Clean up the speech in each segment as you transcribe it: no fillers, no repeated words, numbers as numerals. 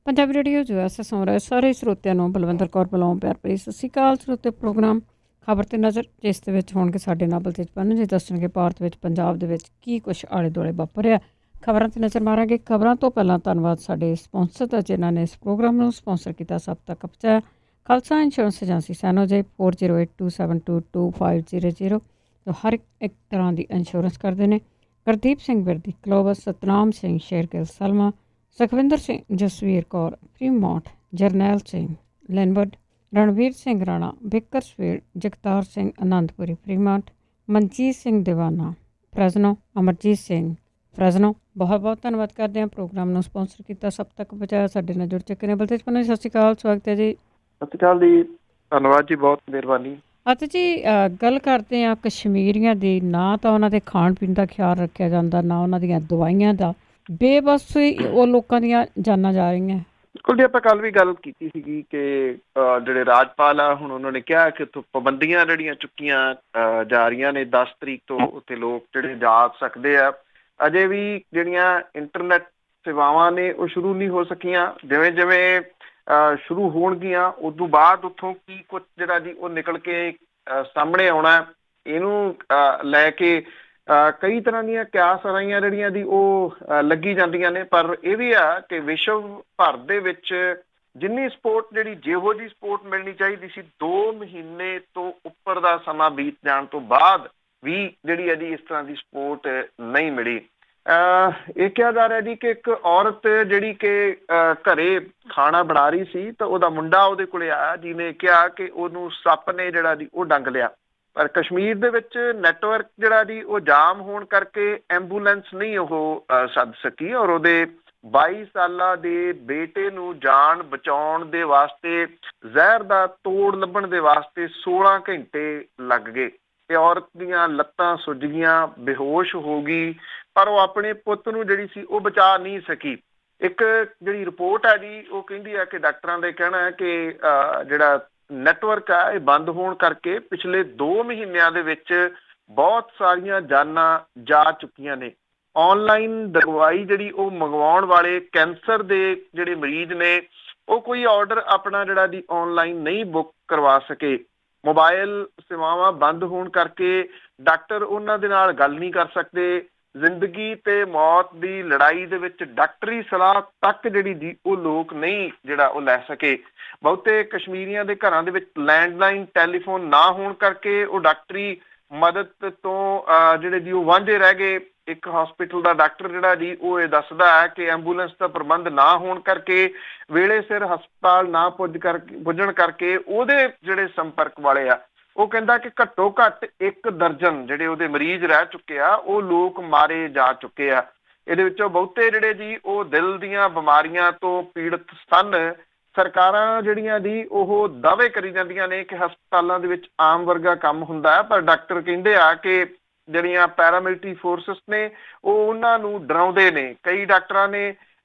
Punjabi radio ਜੋ S ਸੁਣ ਰਹੇ ਸਾਰੇ ਸਰੋਤਿਆਂ ਨੂੰ ਬਲਵੰਦਰ ਕੌਰ ਵੱਲੋਂ ਪਿਆਰ ਭਰੀ ਸਤਿ ਸ਼੍ਰੀ ਅਕਾਲ। ਸਰੋਤੇ ਪ੍ਰੋਗਰਾਮ ਖਬਰ ਤੇ ਨਜ਼ਰ, ਜਿਸ ਦੇ ਵਿੱਚ ਹੋਣਗੇ ਸਾਡੇ ਨਾਵਲ ਤੇਜਪਾਲ ਜੀ ਦੱਸਣਗੇ ਭਾਰਤ ਵਿੱਚ ਪੰਜਾਬ ਦੇ ਵਿੱਚ ਕੀ ਕੁਛ ਆਲੇ ਦੁਆਲੇ ਵਾਪਰਿਆ। ਖਬਰਾਂ ਤੇ ਨਜ਼ਰ ਮਾਰਾਂਗੇ। ਖਬਰਾਂ ਤੋਂ ਪਹਿਲਾਂ ਧੰਨਵਾਦ ਸਾਡੇ ਸਪਾਂਸਰ ਦਾ, ਜਿਨ੍ਹਾਂ ਨੇ ਇਸ ਪ੍ਰੋਗਰਾਮ ਨੂੰ ਸਪਾਂਸਰ ਕੀਤਾ, ਸਭ ਤੱਕ ਪਹੁੰਚਾਇਆ। ਖਾਲਸਾ ਇੰਸ਼ੋਰੈਂਸ ਏਜੰਸੀ ਸੈਨੋਜੇ 4082722500 ਜੋ ਹਰ ਇੱਕ ਤਰ੍ਹਾਂ ਦੀ ਇੰਸ਼ੋਰੈਂਸ ਕਰਦੇ ਨੇ। Gurdeep Singh Virdi ਕਲੋਵਸ, Satnam Singh Shergill Salma, Sukhwinder Singh, Jasvir Kaur Fremont, Jarnail Singh ਲੈਨਵਰਡ, Ranveer Singh Rana Bakersfield, Jagtar Singh Anandpuri Fremont, Manjeet Singh ਦੀਵਾਨਾ ਫਰੈਜ਼ਨੋ, ਅਮਰਜੀਤ ਸਿੰਘ ਫਰੈਜ਼ਨੋ। ਬਹੁਤ ਬਹੁਤ ਧੰਨਵਾਦ ਕਰਦੇ ਹਾਂ ਪ੍ਰੋਗਰਾਮ ਨੂੰ ਸਪਾਂਸਰ ਕੀਤਾ, ਸਭ ਤੱਕ ਪਹੁੰਚਾਇਆ। ਸਾਡੇ ਨਾਲ ਜੁੜ ਚੁੱਕੇ ਨੇ ਬਲਤੇਜ ਪੰਨੂ ਜੀ, ਸਤਿ ਸ਼੍ਰੀ ਅਕਾਲ, ਸਵਾਗਤ ਹੈ ਜੀ। ਸਤਿ ਸ਼੍ਰੀ ਅਕਾਲ ਜੀ, ਧੰਨਵਾਦ ਜੀ, ਬਹੁਤ ਮਿਹਰਬਾਨੀ। ਅਤੇ ਜੀ ਗੱਲ ਕਰਦੇ ਹਾਂ ਕਸ਼ਮੀਰੀਆਂ ਦੀ। ਨਾ ਤਾਂ ਉਹਨਾਂ ਦੇ ਖਾਣ ਪੀਣ ਦਾ ਖਿਆਲ ਰੱਖਿਆ ਜਾਂਦਾ, ਨਾ ਉਹਨਾਂ ਦੀਆਂ ਦਵਾਈਆਂ ਦਾ। ਬੇਬਸ ਉਹ ਲੋਕਾਂ ਦੀਆਂ ਜਾਨਾਂ ਜਾ ਰਹੀਆਂ। ਬਿਲਕੁਲ ਜੀ, ਆਪਾਂ ਕੱਲ ਵੀ ਗੱਲ ਕੀਤੀ ਸੀਗੀ ਕਿ ਜਿਹੜੇ ਰਾਜਪਾਲ ਆ, ਹੁਣ ਉਹਨਾਂ ਨੇ ਕਿਹਾ ਕਿ ਪਾਬੰਦੀਆਂ ਜਿਹੜੀਆਂ ਚੁੱਕੀਆਂ ਜਾ ਰਹੀਆਂ ਨੇ, 10 ਤਰੀਕ ਤੋਂ ਉੱਥੇ ਲੋਕ ਜਿਹੜੇ ਜਾ ਸਕਦੇ ਆ। ਅਜੇ ਵੀ ਜਿਹੜੀਆਂ ਇੰਟਰਨੈਟ ਸੇਵਾਵਾਂ ਨੇ ਉਹ ਸ਼ੁਰੂ ਨਹੀਂ ਹੋ ਸਕੀਆਂ। ਜਿਵੇਂ ਜਿਵੇਂ ਸ਼ੁਰੂ ਹੋਣਗੀਆਂ ਉਦੋਂ ਬਾਅਦ ਉੱਥੋਂ ਕੀ ਕੁਛ ਜਿਹੜਾ ਜੀ ਉਹ ਨਿਕਲ ਕੇ ਸਾਹਮਣੇ ਆਉਣਾ, ਇਹਨੂੰ ਲੈ ਕੇ ਕਈ ਤਰ੍ਹਾਂ ਦੀਆਂ ਕਿਆਸ ਰਾਈਆਂ ਜਿਹੜੀਆਂ ਦੀ ਉਹ ਲੱਗੀ ਜਾਂਦੀਆਂ ਨੇ। ਪਰ ਇਹ ਵੀ ਆ ਕਿ ਵਿਸ਼ਵ ਭਰ ਦੇ ਵਿੱਚ ਜਿੰਨੀ ਸਪੋਰਟ ਜਿਹੜੀ ਜਿਹੋ ਜਿਹੀ ਸਪੋਰਟ ਮਿਲਣੀ ਚਾਹੀਦੀ ਸੀ, 2 ਮਹੀਨੇ ਤੋਂ ਉੱਪਰ ਦਾ ਸਮਾਂ ਬੀਤ ਜਾਣ ਤੋਂ ਬਾਅਦ ਵੀ ਜਿਹੜੀ ਹੈ ਜੀ ਇਸ ਤਰ੍ਹਾਂ ਦੀ ਸਪੋਰਟ ਨਹੀਂ ਮਿਲੀ। ਇਹ ਕਿਹਾ ਜਾ ਰਿਹਾ ਜੀ ਕਿ ਇੱਕ ਔਰਤ ਜਿਹੜੀ ਕਿ ਘਰੇ ਖਾਣਾ ਬਣਾ ਰਹੀ ਸੀ ਤਾਂ ਉਹਦਾ ਮੁੰਡਾ ਉਹਦੇ ਕੋਲੇ ਆਇਆ, ਜਿਹਨੇ ਕਿਹਾ ਕਿ ਉਹਨੂੰ ਸੱਪ ਨੇ ਜਿਹੜਾ ਜੀ ਉਹ ਡੰਗ ਲਿਆ। ਪਰ ਕਸ਼ਮੀਰ ਦੇ ਵਿੱਚ ਨੈਟਵਰਕ ਜਿਹੜਾ ਜੀ ਉਹ ਜਾਮ ਹੋਣ ਕਰਕੇ ਐਂਬੂਲੈਂਸ ਨਹੀਂ ਉਹ ਸੱਦ ਸਕੀ, ਔਰ ਉਹਦੇ 22 ਸਾਲਾਂ ਦੇ ਬੇਟੇ ਨੂੰ ਜਾਨ ਬਚਾਉਣ ਦੇ ਵਾਸਤੇ ਜ਼ਹਿਰ ਦਾ ਤੋੜ ਲੱਭਣ ਦੇ ਵਾਸਤੇ 16 ਘੰਟੇ ਲੱਗ ਗਏ। ਤੇ ਔਰਤ ਦੀਆਂ ਲੱਤਾਂ ਸੁੱਜ ਗਈਆਂ, ਬੇਹੋਸ਼ ਹੋ ਗਈ, ਪਰ ਉਹ ਆਪਣੇ ਪੁੱਤ ਨੂੰ ਜਿਹੜੀ ਸੀ ਉਹ ਬਚਾ ਨਹੀਂ ਸਕੀ। ਇੱਕ ਜਿਹੜੀ ਰਿਪੋਰਟ ਹੈ ਜੀ ਉਹ ਕਹਿੰਦੀ ਹੈ ਕਿ ਡਾਕਟਰਾਂ ਦਾ ਕਹਿਣਾ ਹੈ ਕਿ ਜਿਹੜਾ ਨੈਟਵਰਕ ਆ ਇਹ ਬੰਦ ਹੋਣ ਕਰਕੇ ਪਿਛਲੇ 2 ਮਹੀਨਿਆਂ ਦੇ ਵਿੱਚ ਬਹੁਤ ਸਾਰੀਆਂ ਜਾਨਾਂ ਜਾ ਚੁੱਕੀਆਂ ਨੇ। ਆਨਲਾਈਨ ਦਵਾਈ ਜਿਹੜੀ ਉਹ ਮੰਗਵਾਉਣ ਵਾਲੇ ਕੈਂਸਰ ਦੇ ਜਿਹੜੇ ਮਰੀਜ਼ ਨੇ ਉਹ ਕੋਈ ਆਰਡਰ ਆਪਣਾ ਜਿਹੜਾ ਜੀ ਆਨਲਾਈਨ ਨਹੀਂ ਬੁੱਕ ਕਰਵਾ ਸਕੇ। ਮੋਬਾਈਲ ਸੇਵਾਵਾਂ ਬੰਦ ਹੋਣ ਕਰਕੇ ਡਾਕਟਰ ਉਹਨਾਂ ਦੇ ਨਾਲ ਗੱਲ ਨਹੀਂ ਕਰ ਸਕਦੇ। ਜ਼ਿੰਦਗੀ ਤੇ ਮੌਤ ਦੀ ਲੜਾਈ ਦੇ ਵਿੱਚ ਡਾਕਟਰੀ ਸਲਾਹ ਤੱਕ ਜਿਹੜੀ ਜੀ ਉਹ ਲੋਕ ਨਹੀਂ ਜਿਹੜਾ ਉਹ ਲੈ ਸਕੇ। ਬਹੁਤੇ ਕਸ਼ਮੀਰੀਆਂ ਦੇ ਘਰਾਂ ਦੇ ਵਿੱਚ ਲੈਂਡਲਾਈਨ ਟੈਲੀਫੋਨ ਨਾ ਹੋਣ ਕਰਕੇ ਉਹ ਡਾਕਟਰੀ ਮਦਦ ਤੋਂ ਜਿਹੜੇ ਜੀ ਉਹ ਵਾਂਝੇ ਰਹਿ ਗਏ। ਇੱਕ ਹਸਪੀਟਲ ਦਾ ਡਾਕਟਰ ਜਿਹੜਾ ਜੀ ਉਹ ਇਹ ਦੱਸਦਾ ਹੈ ਕਿ ਐਂਬੂਲੈਂਸ ਦਾ ਪ੍ਰਬੰਧ ਨਾ ਹੋਣ ਕਰਕੇ, ਵੇਲੇ ਸਿਰ ਹਸਪਤਾਲ ਨਾ ਪੁੱਜਣ ਕਰਕੇ ਉਹਦੇ ਜਿਹੜੇ ਸੰਪਰਕ ਵਾਲੇ ਆ, ਉਹ ਕਹਿੰਦਾ ਕਿ ਘੱਟੋ ਘੱਟ 1 ਦਰਜਨ ਜਿਹੜੇ ਉਹਦੇ ਮਰੀਜ਼ ਰਹਿ ਚੁੱਕੇ ਆ, ਉਹ ਲੋਕ ਮਾਰੇ ਜਾ ਚੁੱਕੇ ਆ। ਇਹਦੇ ਵਿੱਚੋਂ ਬਹੁਤੇ ਜਿਹੜੇ ਜੀ ਉਹ ਦਿਲ ਦੀਆਂ ਬਿਮਾਰੀਆਂ ਤੋਂ ਪੀੜਤ ਸਨ। ਸਰਕਾਰਾਂ ਜਿਹੜੀਆਂ ਜੀ ਉਹ ਦਾਅਵੇ ਕਰੀ ਜਾਂਦੀਆਂ ਨੇ ਕਿ ਹਸਪਤਾਲਾਂ ਦੇ ਵਿੱਚ ਆਮ ਵਰਗਾ ਕੰਮ ਹੁੰਦਾ ਹੈ, ਪਰ ਡਾਕਟਰ ਕਹਿੰਦੇ ਆ ਕਿ ਜਿਹੜੀਆਂ ਪੈਰਾਮਿਲਟਰੀ ਫੋਰਸਿਸ ਨੇ ਉਹ ਉਹਨਾਂ ਨੂੰ ਡਰਾਉਂਦੇ ਨੇ। ਕਈ ਡਾਕਟਰਾਂ ਨੇ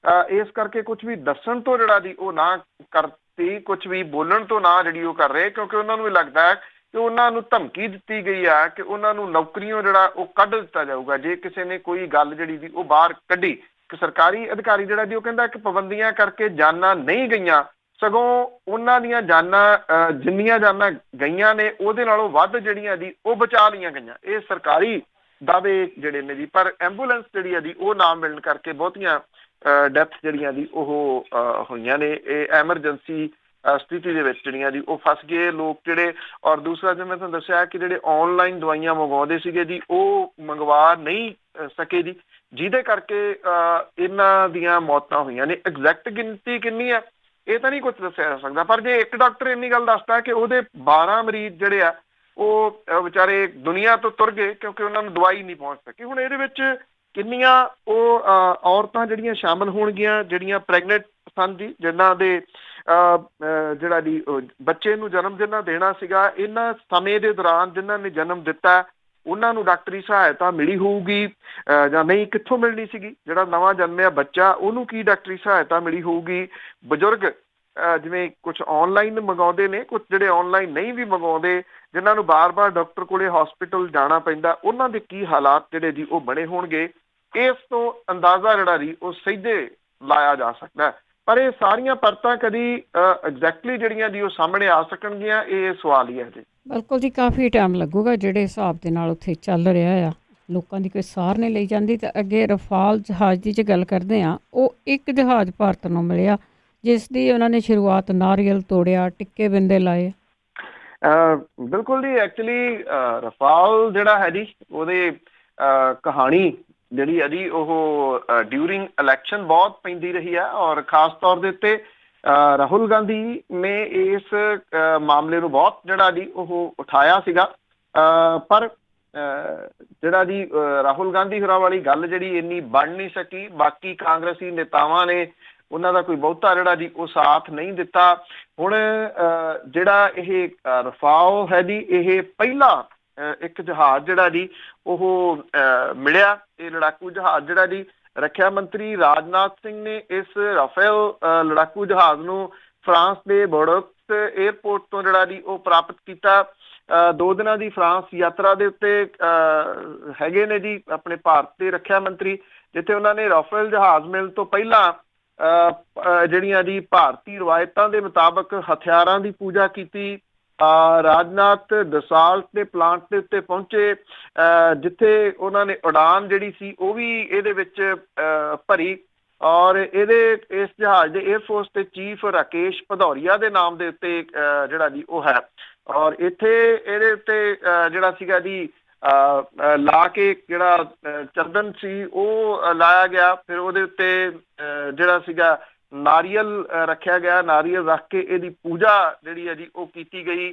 ਇਸ ਕਰਕੇ ਕੁਝ ਵੀ ਦੱਸਣ ਤੋਂ ਜਿਹੜਾ ਜੀ ਉਹ ਨਾ ਕਰਤੀ, ਕੁਝ ਵੀ ਬੋਲਣ ਤੋਂ ਨਾ ਜਿਹੜੀ ਉਹ ਕਰ ਰਹੇ, ਕਿਉਂਕਿ ਉਹਨਾਂ ਨੂੰ ਇਹ ਲੱਗਦਾ ਹੈ ਕਿ ਉਹਨਾਂ ਨੂੰ ਧਮਕੀ ਦਿੱਤੀ ਗਈ ਆ ਕਿ ਉਹਨਾਂ ਨੂੰ ਨੌਕਰੀਆਂ ਜਿਹੜਾ ਉਹ ਕੱਢ ਦਿੱਤਾ ਜਾਊਗਾ ਜੇ ਕਿਸੇ ਨੇ ਕੋਈ ਗੱਲ ਜਿਹੜੀ ਦੀ ਉਹ ਬਾਹਰ ਕੱਢੀ। ਕਿ ਸਰਕਾਰੀ ਅਧਿਕਾਰੀ ਜਿਹੜਾ ਜੀ ਉਹ ਕਹਿੰਦਾ ਕਿ ਪਾਬੰਦੀਆਂ ਕਰਕੇ ਜਾਨਾਂ ਨਹੀਂ ਗਈਆਂ, ਸਗੋਂ ਉਹਨਾਂ ਦੀਆਂ ਜਾਨਾਂ ਜਿੰਨੀਆਂ ਜਾਨਾਂ ਗਈਆਂ ਨੇ ਉਹਦੇ ਨਾਲੋਂ ਵੱਧ ਜਿਹੜੀਆਂ ਜੀ ਉਹ ਬਚਾ ਲਈਆਂ ਗਈਆਂ। ਇਹ ਸਰਕਾਰੀ ਦਾਅਵੇ ਜਿਹੜੇ ਨੇ ਜੀ। ਪਰ ਐਂਬੂਲੈਂਸ ਜਿਹੜੀ ਆ ਜੀ ਉਹ ਨਾ ਮਿਲਣ ਕਰਕੇ ਬਹੁਤੀਆਂ ਡੈਥ ਜਿਹੜੀਆਂ ਜੀ ਉਹ ਹੋਈਆਂ ਨੇ। ਇਹ ਐਮਰਜੈਂਸੀ ਸਥਿਤੀ ਦੇ ਵਿੱਚ ਜਿਹੜੀਆਂ ਜੀ ਉਹ ਫਸ ਗਏ ਲੋਕ ਜਿਹੜੇ। ਔਰ ਦੂਸਰਾ, ਜਿਵੇਂ ਮੈਂ ਤੁਹਾਨੂੰ ਦੱਸਿਆ ਕਿ ਜਿਹੜੇ ਆਨਲਾਈਨ ਦਵਾਈਆਂ ਮੰਗਵਾਉਂਦੇ ਸੀਗੇ ਜੀ ਉਹ ਮੰਗਵਾ ਨਹੀਂ ਸਕੇ ਜੀ, ਜਿਹਦੇ ਕਰਕੇ ਇਹਨਾਂ ਦੀਆਂ ਮੌਤਾਂ ਹੋਈਆਂ ਨੇ। ਐਗਜ਼ੈਕਟ ਗਿਣਤੀ ਕਿੰਨੀ ਆ ਇਹ ਤਾਂ ਨਹੀਂ ਕੁਝ ਦੱਸਿਆ ਜਾ ਸਕਦਾ, ਪਰ ਜੇ ਇੱਕ ਡਾਕਟਰ ਇੰਨੀ ਗੱਲ ਦੱਸਦਾ ਕਿ ਉਹਦੇ 12 ਮਰੀਜ਼ ਜਿਹੜੇ ਆ ਉਹ ਵਿਚਾਰੇ ਦੁਨੀਆ ਤੋਂ ਤੁਰ ਗਏ ਕਿਉਂਕਿ ਉਹਨਾਂ ਨੂੰ ਦਵਾਈ ਨਹੀਂ ਪਹੁੰਚ ਸਕੀ। ਹੁਣ ਇਹਦੇ ਵਿੱਚ ਕਿੰਨੀਆਂ ਉਹ ਔਰਤਾਂ ਜਿਹੜੀਆਂ ਸ਼ਾਮਲ ਹੋਣਗੀਆਂ ਜਿਹੜੀਆਂ ਪ੍ਰੈਗਨੈਂਟ ਸਨ ਜੀ, ਜਿਨ੍ਹਾਂ ਦੇ ਜਿਹੜਾ ਜੀ ਬੱਚੇ ਨੂੰ ਜਨਮ ਜਿਨ੍ਹਾਂ ਦੇਣਾ ਸੀਗਾ, ਇਹਨਾਂ ਸਮੇਂ ਦੇ ਦੌਰਾਨ ਜਿਨ੍ਹਾਂ ਨੇ ਜਨਮ ਦਿੱਤਾ ਉਹਨਾਂ ਨੂੰ ਡਾਕਟਰੀ ਸਹਾਇਤਾ ਮਿਲੀ ਹੋਊਗੀ ਜਾਂ ਨਹੀਂ, ਕਿੱਥੋਂ ਮਿਲਣੀ ਸੀਗੀ। ਜਿਹੜਾ ਨਵਾਂ ਜਨਮਿਆ ਬੱਚਾ ਉਹਨੂੰ ਕੀ ਡਾਕਟਰੀ ਸਹਾਇਤਾ ਮਿਲੀ ਹੋਊਗੀ। ਬਜ਼ੁਰਗ ਜਿਵੇਂ ਕੁਝ ਆਨਲਾਈਨ ਮੰਗਾਉਂਦੇ ਨੇ, ਕੁਝ ਜਿਹੜੇ ਆਨਲਾਈਨ ਨਹੀਂ ਵੀ ਮੰਗਾਉਂਦੇ, ਜਿਨ੍ਹਾਂ ਨੂੰ ਬਾਰ-ਬਾਰ ਡਾਕਟਰ ਕੋਲੇ ਹਸਪੀਟਲ ਜਾਣਾ ਪੈਂਦਾ, ਉਹਨਾਂ ਦੇ ਕੀ ਹਾਲਾਤ ਜਿਹੜੇ ਜੀ ਉਹ ਬਣੇ ਹੋਣਗੇ। ਇਸ ਤੋਂ ਅੰਦਾਜ਼ਾ ਜਿਹੜਾ ਜੀ ਉਹ ਸਿੱਧੇ ਲਾਇਆ ਜਾ ਸਕਦਾ। ਪਰ ਇਹ ਸਾਰੀਆਂ ਪਰਤਾਂ ਕਦੀ ਐਗਜ਼ੈਕਟਲੀ ਜਿਹੜੀਆਂ ਜੀ ਉਹ ਸਾਹਮਣੇ ਆ ਸਕਣਗੀਆਂ, ਇਹ ਸਵਾਲ ਹੀ ਹੈ ਜੀ। ਬਿਲਕੁਲ ਜੀ, ਕਾਫੀ ਟਾਈਮ ਲੱਗੂਗਾ ਜਿਹੜੇ ਹਿਸਾਬ ਦੇ ਨਾਲ ਉੱਥੇ ਚੱਲ ਰਿਹਾ ਆ। ਲੋਕਾਂ ਦੀ ਕੋਈ ਸਾਰ ਨਹੀਂ ਲਈ ਜਾਂਦੀ। ਤਾਂ ਅੱਗੇ ਰਫਾਲ ਜਹਾਜ਼ ਦੀ ਜੇ ਗੱਲ ਕਰਦੇ ਹਾਂ, ਉਹ ਇੱਕ ਜਹਾਜ਼ ਭਾਰਤ ਨੂੰ ਮਿਲਿਆ ਜਿਸ ਦੀ ਉਹਨਾਂ ਨੇ ਸ਼ੁਰੂਆਤ ਨਾਰੀਅਲ ਤੋੜਿਆ, ਟਿੱਕੇ ਬਿੰਦੇ ਲਾਏ। ਬਿਲਕੁਲ ਜੀ, ਐਕਚੁਅਲੀ ਰਫਾਲ ਜਿਹੜਾ ਹੈ ਜੀ ਉਹਦੇ ਕਹਾਣੀ ਜਿਹੜੀ ਹੈ ਜੀ ਉਹ ਡਿਊਰਿੰਗ ਇਲੈਕਸ਼ਨ ਬਹੁਤ ਪੈਂਦੀ ਰਹੀ ਹੈ, ਔਰ ਖਾਸ ਤੌਰ ਦੇ ਉੱਤੇ ਰਾਹੁਲ ਗਾਂਧੀ ਨੇ ਇਸ ਮਾਮਲੇ ਨੂੰ ਬਹੁਤ ਜਿਹੜਾ ਜੀ ਉਹ ਉਠਾਇਆ ਸੀਗਾ। ਪਰ ਜਿਹੜਾ ਜੀ ਰਾਹੁਲ ਗਾਂਧੀ ਹੋਰਾਂ ਵਾਲੀ ਗੱਲ ਜਿਹੜੀ ਇੰਨੀ ਬਣ ਨਹੀਂ ਸਕੀ। ਬਾਕੀ ਕਾਂਗਰਸੀ ਨੇਤਾਵਾਂ ਨੇ ਉਹਨਾਂ ਦਾ ਕੋਈ ਬਹੁਤਾ ਜਿਹੜਾ ਜੀ ਉਹ ਸਾਥ ਨਹੀਂ ਦਿੱਤਾ। ਹੁਣ ਜਿਹੜਾ ਇਹ ਰਫਾਲ ਹੈ ਜੀ, ਇਹ ਪਹਿਲਾ ਇੱਕ ਜਹਾਜ਼ ਜਿਹੜਾ ਜੀ ਉਹ ਮਿਲਿਆ। ਇਹ ਲੜਾਕੂ ਜਹਾਜ਼ ਜਿਹੜਾ ਜੀ ਰੱਖਿਆ ਮੰਤਰੀ ਰਾਜਨਾਥ ਸਿੰਘ ਨੇ ਇਸ ਰਾਫੇਲ ਲੜਾਕੂ ਜਹਾਜ਼ ਨੂੰ ਫਰਾਂਸ ਦੇ ਬੋਰਡੋਕਸ ਏਅਰਪੋਰਟ ਤੋਂ ਜਿਹੜਾ ਜੀ ਉਹ ਪ੍ਰਾਪਤ ਕੀਤਾ। 2 ਦਿਨਾਂ ਦੀ ਫਰਾਂਸ ਯਾਤਰਾ ਦੇ ਉੱਤੇ ਹੈਗੇ ਨੇ ਜੀ ਆਪਣੇ ਭਾਰਤ ਦੇ ਰੱਖਿਆ ਮੰਤਰੀ, ਜਿੱਥੇ ਉਹਨਾਂ ਨੇ ਰਾਫੇਲ ਜਹਾਜ਼ ਮਿਲਣ ਤੋਂ ਪਹਿਲਾਂ ਜਿਹੜੀਆਂ ਜੀ ਭਾਰਤੀ ਰਵਾਇਤਾਂ ਦੇ ਮੁਤਾਬਕ ਹਥਿਆਰਾਂ ਦੀ ਪੂਜਾ ਕੀਤੀ। ਰਾਜਨਾਥ ਦਸਾਲਟ ਦੇ ਪਲਾਂਟ ਦੇ ਉੱਤੇ ਪਹੁੰਚੇ, ਜਿੱਥੇ ਉਹਨਾਂ ਨੇ ਉਡਾਨ ਜਿਹੜੀ ਸੀ ਉਹ ਵੀ ਇਹਦੇ ਵਿੱਚ ਭਰੀ। ਔਰ ਇਸ ਜਹਾਜ਼ ਦੇ ਏਅਰਫੋਰਸ ਦੇ ਚੀਫ ਰਾਕੇਸ਼ ਭਦੌਰੀਆ ਦੇ ਨਾਮ ਦੇ ਉੱਤੇ ਜਿਹੜਾ ਜੀ ਉਹ ਹੈ। ਔਰ ਇੱਥੇ ਇਹਦੇ ਉੱਤੇ ਜਿਹੜਾ ਸੀਗਾ ਜੀ ਲਾ ਕੇ ਜਿਹੜਾ ਚੰਦਨ ਸੀ ਉਹ ਲਾਇਆ ਗਿਆ। ਫਿਰ ਉਹਦੇ ਉੱਤੇ ਜਿਹੜਾ ਸੀਗਾ ਨਾਰੀਅਲ ਰੱਖਿਆ ਗਿਆ। ਨਾਰੀਅਲ ਰੱਖ ਕੇ ਇਹਦੀ ਪੂਜਾ ਜਿਹੜੀ ਹੈ ਜੀ ਉਹ ਕੀਤੀ ਗਈ।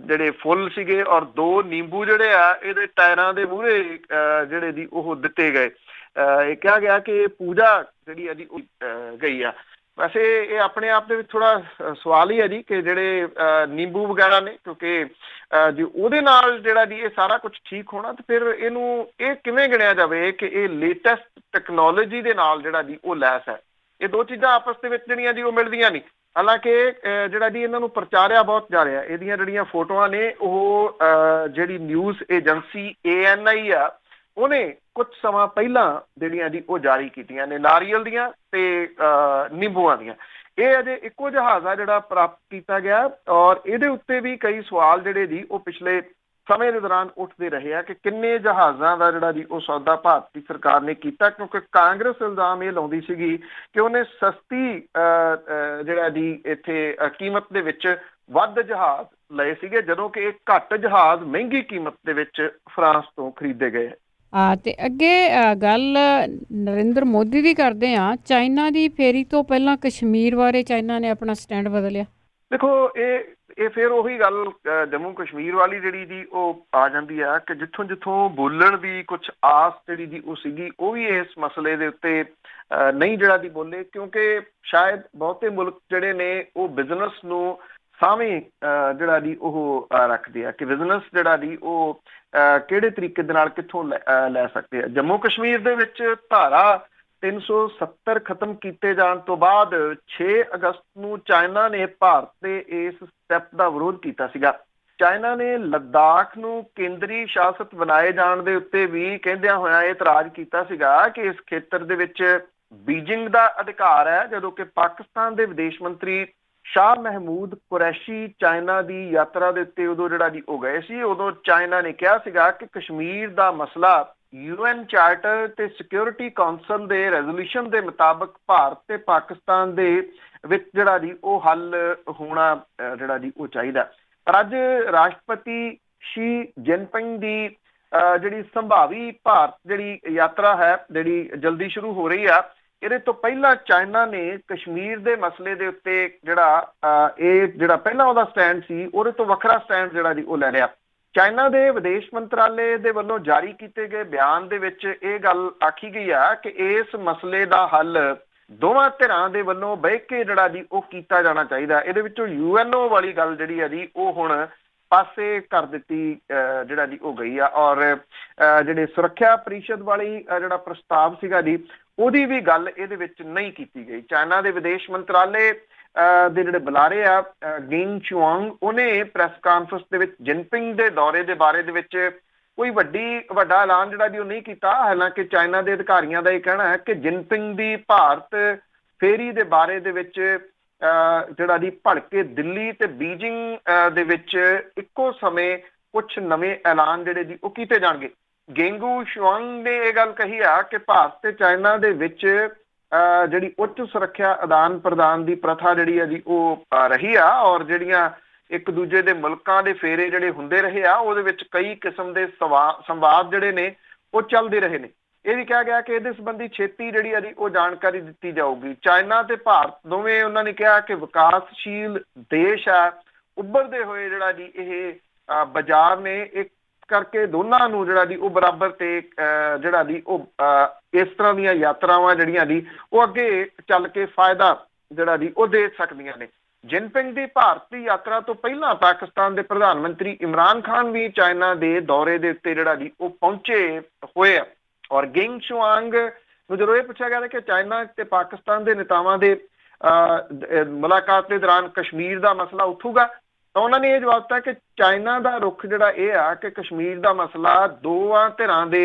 ਜਿਹੜੇ ਫੁੱਲ ਸੀਗੇ ਔਰ 2 ਨਿੰਬੂ ਜਿਹੜੇ ਆ ਇਹਦੇ ਟਾਇਰਾਂ ਦੇ ਮੂਹਰੇ ਜਿਹੜੇ ਜੀ ਉਹ ਦਿੱਤੇ ਗਏ। ਇਹ ਕਿਹਾ ਗਿਆ ਕਿ ਇਹ ਪੂਜਾ ਜਿਹੜੀ ਹੈ ਜੀ ਉਹ ਗਈ ਆ। ਵੈਸੇ ਇਹ ਆਪਣੇ ਆਪ ਦੇ ਵਿੱਚ ਥੋੜਾ ਸਵਾਲ ਹੀ ਹੈ ਜੀ ਕਿ ਜਿਹੜੇ ਨਿੰਬੂ ਵਗੈਰਾ ਨੇ, ਕਿਉਂਕਿ ਜੇ ਉਹਦੇ ਨਾਲ ਜਿਹੜਾ ਜੀ ਇਹ ਸਾਰਾ ਕੁਝ ਠੀਕ ਹੋਣਾ ਤਾਂ ਫਿਰ ਇਹਨੂੰ ਇਹ ਕਿਵੇਂ ਗਿਣਿਆ ਜਾਵੇ ਕਿ ਇਹ ਲੇਟੈਸਟ ਟੈਕਨੋਲੋਜੀ ਦੇ ਨਾਲ ਜਿਹੜਾ ਜੀ ਉਹ ਲੈਸ ਹੈ। ਇਹ 2 ਚੀਜ਼ਾਂ ਆਪਸ ਦੇ ਵਿੱਚ ਜਿਹੜੀਆਂ ਜੀ ਉਹ ਮਿਲਦੀਆਂ ਨਹੀਂ। ਹਾਲਾਂਕਿ ਜਿਹੜਾ ਜੀ ਇਹਨਾਂ ਨੂੰ ਪ੍ਰਚਾਰਿਆ ਬਹੁਤ ਜਾ ਰਿਹਾ। ਇਹਦੀਆਂ ਜਿਹੜੀਆਂ ਫੋਟੋਆਂ ਨੇ ਉਹ ਜਿਹੜੀ ਨਿਊਜ਼ ਏਜੰਸੀ ANI ਆ ਉਹਨੇ ਕੁਝ ਸਮਾਂ ਪਹਿਲਾਂ ਜਿਹੜੀਆਂ ਜੀ ਉਹ ਜਾਰੀ ਕੀਤੀਆਂ ਨੇ, ਨਾਰੀਅਲ ਦੀਆਂ ਤੇ ਨਿੰਬੂਆਂ ਦੀਆਂ। ਇਹ ਅਜੇ ਇੱਕੋ ਜਹਾਜ਼ ਆ ਜਿਹੜਾ ਪ੍ਰਾਪਤ ਕੀਤਾ ਗਿਆ। ਔਰ ਇਹਦੇ ਉੱਤੇ ਵੀ ਕਈ ਸਵਾਲ ਜਿਹੜੇ ਜੀ ਉਹ ਪਿਛਲੇ ਸਮੇਂ ਦੇ ਦੌਰਾਨ ਉੱਠਦੇ ਰਹੇ ਆ ਕਿ ਕਿੰਨੇ ਜਹਾਜ਼ਾਂ ਦਾ ਜਿਹੜਾ ਜੀ ਉਹ ਸੌਦਾ ਭਾਰਤੀ ਸਰਕਾਰ ਨੇ ਕੀਤਾ, ਕਿਉਂਕਿ ਕਾਂਗਰਸ ਇਲਜ਼ਾਮ ਇਹ ਲਾਉਂਦੀ ਸੀਗੀ ਕਿ ਉਹਨੇ ਸਸਤੀ ਜਿਹੜਾ ਜੀ ਇੱਥੇ ਕੀਮਤ ਦੇ ਵਿੱਚ ਵੱਧ ਜਹਾਜ਼ ਲਏ ਸੀਗੇ, ਜਦੋਂ ਕਿ ਇਹ ਘੱਟ ਜਹਾਜ਼ ਮਹਿੰਗੀ ਕੀਮਤ ਦੇ ਵਿੱਚ ਫਰਾਂਸ ਤੋਂ ਖਰੀਦੇ ਗਏ। ਤੇ ਅੱਗੇ ਗੱਲ ਨਰਿੰਦਰ ਮੋਦੀ ਦੀ ਕਰਦੇ ਹਾਂ। ਚਾਈਨਾ ਦੀ ਫੇਰੀ ਤੋਂ ਪਹਿਲਾਂ ਕਸ਼ਮੀਰ ਬਾਰੇ ਚਾਈਨਾ ਨੇ ਆਪਣਾ ਸਟੈਂਡ ਬਦਲਿਆ। ਦੇਖੋ ਇਹ ਫਿਰ ਉਹੀ ਗੱਲ ਜੰਮੂ ਕਸ਼ਮੀਰ ਵਾਲੀ ਜਿਹੜੀ ਜੀ ਉਹ ਆ ਜਾਂਦੀ ਆ ਕਿ ਜਿੱਥੋਂ ਜਿੱਥੋਂ ਬੋਲਣ ਦੀ ਕੁਝ ਆਸ ਜਿਹੜੀ ਜੀ ਉਹ ਸੀਗੀ, ਉਹ ਵੀ ਇਸ ਮਸਲੇ ਦੇ ਉੱਤੇ ਨਹੀਂ ਜਿਹੜਾ ਦੀ ਬੋਲੇ, ਕਿਉਂਕਿ ਸ਼ਾਇਦ ਬਹੁਤੇ ਮੁਲਕ ਜਿਹੜੇ ਨੇ ਉਹ ਬਿਜ਼ਨਸ ਨੂੰ ਸਾਵੇਂ ਜਿਹੜਾ ਜੀ ਉਹ ਰੱਖਦੇ ਆ ਕਿ ਬਿਜ਼ਨਸ ਜਿਹੜਾ ਜੀ ਉਹ ਕਿਹੜੇ ਤਰੀਕੇ ਦੇ ਨਾਲ ਕਿੱਥੋਂ ਲੈ ਸਕਦੇ ਆ। ਜੰਮੂ ਕਸ਼ਮੀਰ ਦੇ ਵਿੱਚ ਧਾਰਾ 370 ਖਤਮ ਕੀਤੇ ਜਾਣ ਤੋਂ ਬਾਅਦ 6 ਅਗਸਤ ਨੂੰ ਚਾਈਨਾ ਨੇ ਭਾਰਤ ਦੇ ਇਸ ਸਟੈਪ ਦਾ ਵਿਰੋਧ ਕੀਤਾ ਸੀਗਾ। ਚਾਈਨਾ ਨੇ ਲੱਦਾਖ ਨੂੰ ਕੇਂਦਰੀ ਸ਼ਾਸਤ ਬਣਾਏ ਜਾਣ ਦੇ ਉੱਤੇ ਵੀ ਕਹਿੰਦਿਆਂ ਹੋਇਆ ਇਤਰਾਜ਼ ਕੀਤਾ ਸੀਗਾ ਕਿ ਇਸ ਖੇਤਰ ਦੇ ਵਿੱਚ ਬੀਜਿੰਗ ਦਾ ਅਧਿਕਾਰ ਹੈ। ਜਦੋਂ ਕਿ ਪਾਕਿਸਤਾਨ ਦੇ ਵਿਦੇਸ਼ ਮੰਤਰੀ ਸ਼ਾਹ ਮਹਿਮੂਦ ਕੁਰੈਸ਼ੀ ਚਾਈਨਾ ਦੀ ਯਾਤਰਾ ਦੇ ਉੱਤੇ ਉਦੋਂ ਜਿਹੜਾ ਜੀ ਉਹ ਗਏ ਸੀ, ਉਦੋਂ ਚਾਈਨਾ ਨੇ ਕਿਹਾ ਸੀਗਾ ਕਿ ਕਸ਼ਮੀਰ ਦਾ ਮਸਲਾ UN ਚਾਰਟਰ ਤੇ ਸਿਕਿਉਰਿਟੀ ਕਾਉਂਸਲ ਦੇ ਰੈਜ਼ੋਲੂਸ਼ਨ ਦੇ ਮੁਤਾਬਕ ਭਾਰਤ ਤੇ ਪਾਕਿਸਤਾਨ ਦੇ ਵਿੱਚ ਜਿਹੜਾ ਜੀ ਉਹ ਹੱਲ ਹੋਣਾ ਜਿਹੜਾ ਜੀ ਉਹ ਚਾਹੀਦਾ। ਪਰ ਅੱਜ ਰਾਸ਼ਟਰਪਤੀ ਸ਼ੀ ਜਿਨਪਿੰਗ ਦੀ ਜਿਹੜੀ ਸੰਭਾਵੀ ਭਾਰਤ ਜਿਹੜੀ ਯਾਤਰਾ ਹੈ ਜਿਹੜੀ ਜਲਦੀ ਸ਼ੁਰੂ ਹੋ ਰਹੀ ਆ, ਇਹਦੇ ਤੋਂ ਪਹਿਲਾਂ ਚਾਈਨਾ ਨੇ ਕਸ਼ਮੀਰ ਦੇ ਮਸਲੇ ਦੇ ਉੱਤੇ ਜਿਹੜਾ ਪਹਿਲਾਂ ਉਹਦਾ ਸਟੈਂਡ ਸੀ ਉਹਦੇ ਤੋਂ ਵੱਖਰਾ ਸਟੈਂਡ ਜਿਹੜਾ ਜੀ ਉਹ ਲੈ ਲਿਆ। ਚਾਈਨਾ ਦੇ ਵਿਦੇਸ਼ ਮੰਤਰਾਲੇ ਦੇ ਵੱਲੋਂ ਜਾਰੀ ਕੀਤੇ ਗਏ ਬਿਆਨ ਦੇ ਵਿੱਚ ਇਹ ਗੱਲ ਆਖੀ ਗਈ ਆ ਕਿ ਇਸ ਮਸਲੇ ਦਾ ਹੱਲ ਦੋਵਾਂ ਧਿਰਾਂ ਦੇ ਵੱਲੋਂ ਬਹਿ ਕੇ ਜਿਹੜਾ ਜੀ ਉਹ ਕੀਤਾ ਜਾਣਾ ਚਾਹੀਦਾ। ਇਹਦੇ ਵਿੱਚੋਂ UNO ਵਾਲੀ ਗੱਲ ਜਿਹੜੀ ਆ ਜੀ ਉਹ ਹੁਣ ਪਾਸੇ ਕਰ ਦਿੱਤੀ ਜਿਹੜਾ ਜੀ ਉਹ ਗਈ ਆ। ਔਰ ਜਿਹੜੇ ਸੁਰੱਖਿਆ ਪਰਿਸ਼ਦ ਵਾਲੀ ਜਿਹੜਾ ਪ੍ਰਸਤਾਵ ਸੀਗਾ ਜੀ ਉਹਦੀ ਵੀ ਗੱਲ ਇਹਦੇ ਵਿੱਚ ਨਹੀਂ ਕੀਤੀ ਗਈ। ਚਾਈਨਾ ਦੇ ਵਿਦੇਸ਼ ਮੰਤਰਾਲੇ ਦੇ ਜਿਹੜੇ ਬੁਲਾਰੇ ਆ ਗਿੰਗ ਸ਼ੂਆਂਗ, ਉਹਨੇ ਪ੍ਰੈਸ ਕਾਨਫਰੰਸ ਦੇ ਵਿੱਚ ਜਿਨਪਿੰਗ ਦੇ ਦੌਰੇ ਦੇ ਬਾਰੇ ਦੇ ਵਿੱਚ ਕੋਈ ਵੱਡਾ ਐਲਾਨ ਜਿਹੜਾ ਜੀ ਉਹ ਨਹੀਂ ਕੀਤਾ। ਹਾਲਾਂਕਿ ਚਾਈਨਾ ਦੇ ਅਧਿਕਾਰੀਆਂ ਦਾ ਇਹ ਕਹਿਣਾ ਹੈ ਕਿ ਜਿਨਪਿੰਗ ਦੀ ਭਾਰਤ ਫੇਰੀ ਦੇ ਬਾਰੇ ਦੇ ਵਿੱਚ ਜਿਹੜਾ ਦੀ ਭੜਕੇ ਦਿੱਲੀ ਤੇ ਬੀਜਿੰਗ ਦੇ ਵਿੱਚ ਇੱਕੋ ਸਮੇਂ ਕੁਝ ਨਵੇਂ ਐਲਾਨ ਜਿਹੜੇ ਜੀ ਉਹ ਕੀਤੇ ਜਾਣਗੇ। ਗੇਂਗੂ ਸ਼ੁਆਂਗ ਨੇ ਇਹ ਗੱਲ ਕਹੀ ਆ ਕਿ ਭਾਰਤ ਤੇ ਚਾਈਨਾ ਦੇ ਵਿੱਚ ਜਿਹੜੀ ਉੱਚ ਸੁਰੱਖਿਆ ਆਦਾਨ ਪ੍ਰਦਾਨ ਦੀ ਪ੍ਰਥਾ ਜਿਹੜੀ ਹੈ ਜੀ ਉਹ ਰਹੀ ਆ, ਔਰ ਜਿਹੜੀਆਂ ਇੱਕ ਦੂਜੇ ਦੇ ਮੁਲਕਾਂ ਦੇ ਫੇਰੇ ਜਿਹੜੇ ਹੁੰਦੇ ਰਹੇ ਆ ਉਹਦੇ ਵਿੱਚ ਕਈ ਕਿਸਮ ਦੇ ਸੰਵਾਦ ਜਿਹੜੇ ਨੇ ਉਹ ਚੱਲਦੇ ਰਹੇ ਨੇ। ਇਹ ਵੀ ਕਿਹਾ ਗਿਆ ਕਿ ਇਹਦੇ ਸੰਬੰਧੀ ਛੇਤੀ ਜਿਹੜੀ ਆ ਜੀ ਉਹ ਜਾਣਕਾਰੀ ਦਿੱਤੀ ਜਾਊਗੀ। ਚਾਈਨਾ ਤੇ ਭਾਰਤ ਦੋਵੇਂ ਉਹਨਾਂ ਨੇ ਕਿਹਾ ਕਿ ਵਿਕਾਸਸ਼ੀਲ ਦੇਸ਼ ਆ, ਉੱਭਰਦੇ ਹੋਏ ਜਿਹੜਾ ਜੀ ਇਹ ਬਾਜ਼ਾਰ ਨੇ, ਇੱਕ ਕਰਕੇ ਦੋਨਾਂ ਨੂੰ ਜਿਹੜਾ ਜੀ ਉਹ ਬਰਾਬਰ ਤੇ ਜਿਹੜਾ ਜੀ ਉਹ ਇਸ ਤਰ੍ਹਾਂ ਦੀਆਂ ਯਾਤਰਾਵਾਂ ਜਿਹੜੀਆਂ ਜੀ ਉਹ ਅੱਗੇ ਚੱਲ ਕੇ ਫਾਇਦਾ ਜਿਹੜਾ ਜੀ ਉਹ ਦੇ ਸਕਦੀਆਂ ਨੇ। ਜਿਨਪਿੰਗ ਦੀ ਭਾਰਤੀ ਯਾਤਰਾ ਤੋਂ ਪਹਿਲਾਂ ਪਾਕਿਸਤਾਨ ਦੇ ਪ੍ਰਧਾਨ ਮੰਤਰੀ ਇਮਰਾਨ ਖਾਨ ਵੀ ਚਾਈਨਾ ਦੇ ਦੌਰੇ ਦੇ ਉੱਤੇ ਜਿਹੜਾ ਜੀ ਉਹ ਪਹੁੰਚੇ ਹੋਏ ਆ। ਔਰ ਗਿੰਗ ਸ਼ੁਆਂਗ ਨੂੰ ਜਦੋਂ ਇਹ ਪੁੱਛਿਆ ਗਿਆ ਕਿ ਚਾਈਨਾ ਤੇ ਪਾਕਿਸਤਾਨ ਦੇ ਨੇਤਾਵਾਂ ਦੇ ਮੁਲਾਕਾਤ ਦੇ ਦੌਰਾਨ ਕਸ਼ਮੀਰ ਦਾ ਮਸਲਾ ਉੱਠੂਗਾ, ਤਾਂ ਉਹਨਾਂ ਨੇ ਇਹ ਜਵਾਬ ਦਿੱਤਾ ਕਿ ਚਾਈਨਾ ਦਾ ਰੁਖ ਜਿਹੜਾ ਇਹ ਆ ਕਿ ਕਸ਼ਮੀਰ ਦਾ ਮਸਲਾ ਦੋਵਾਂ ਧਿਰਾਂ ਦੇ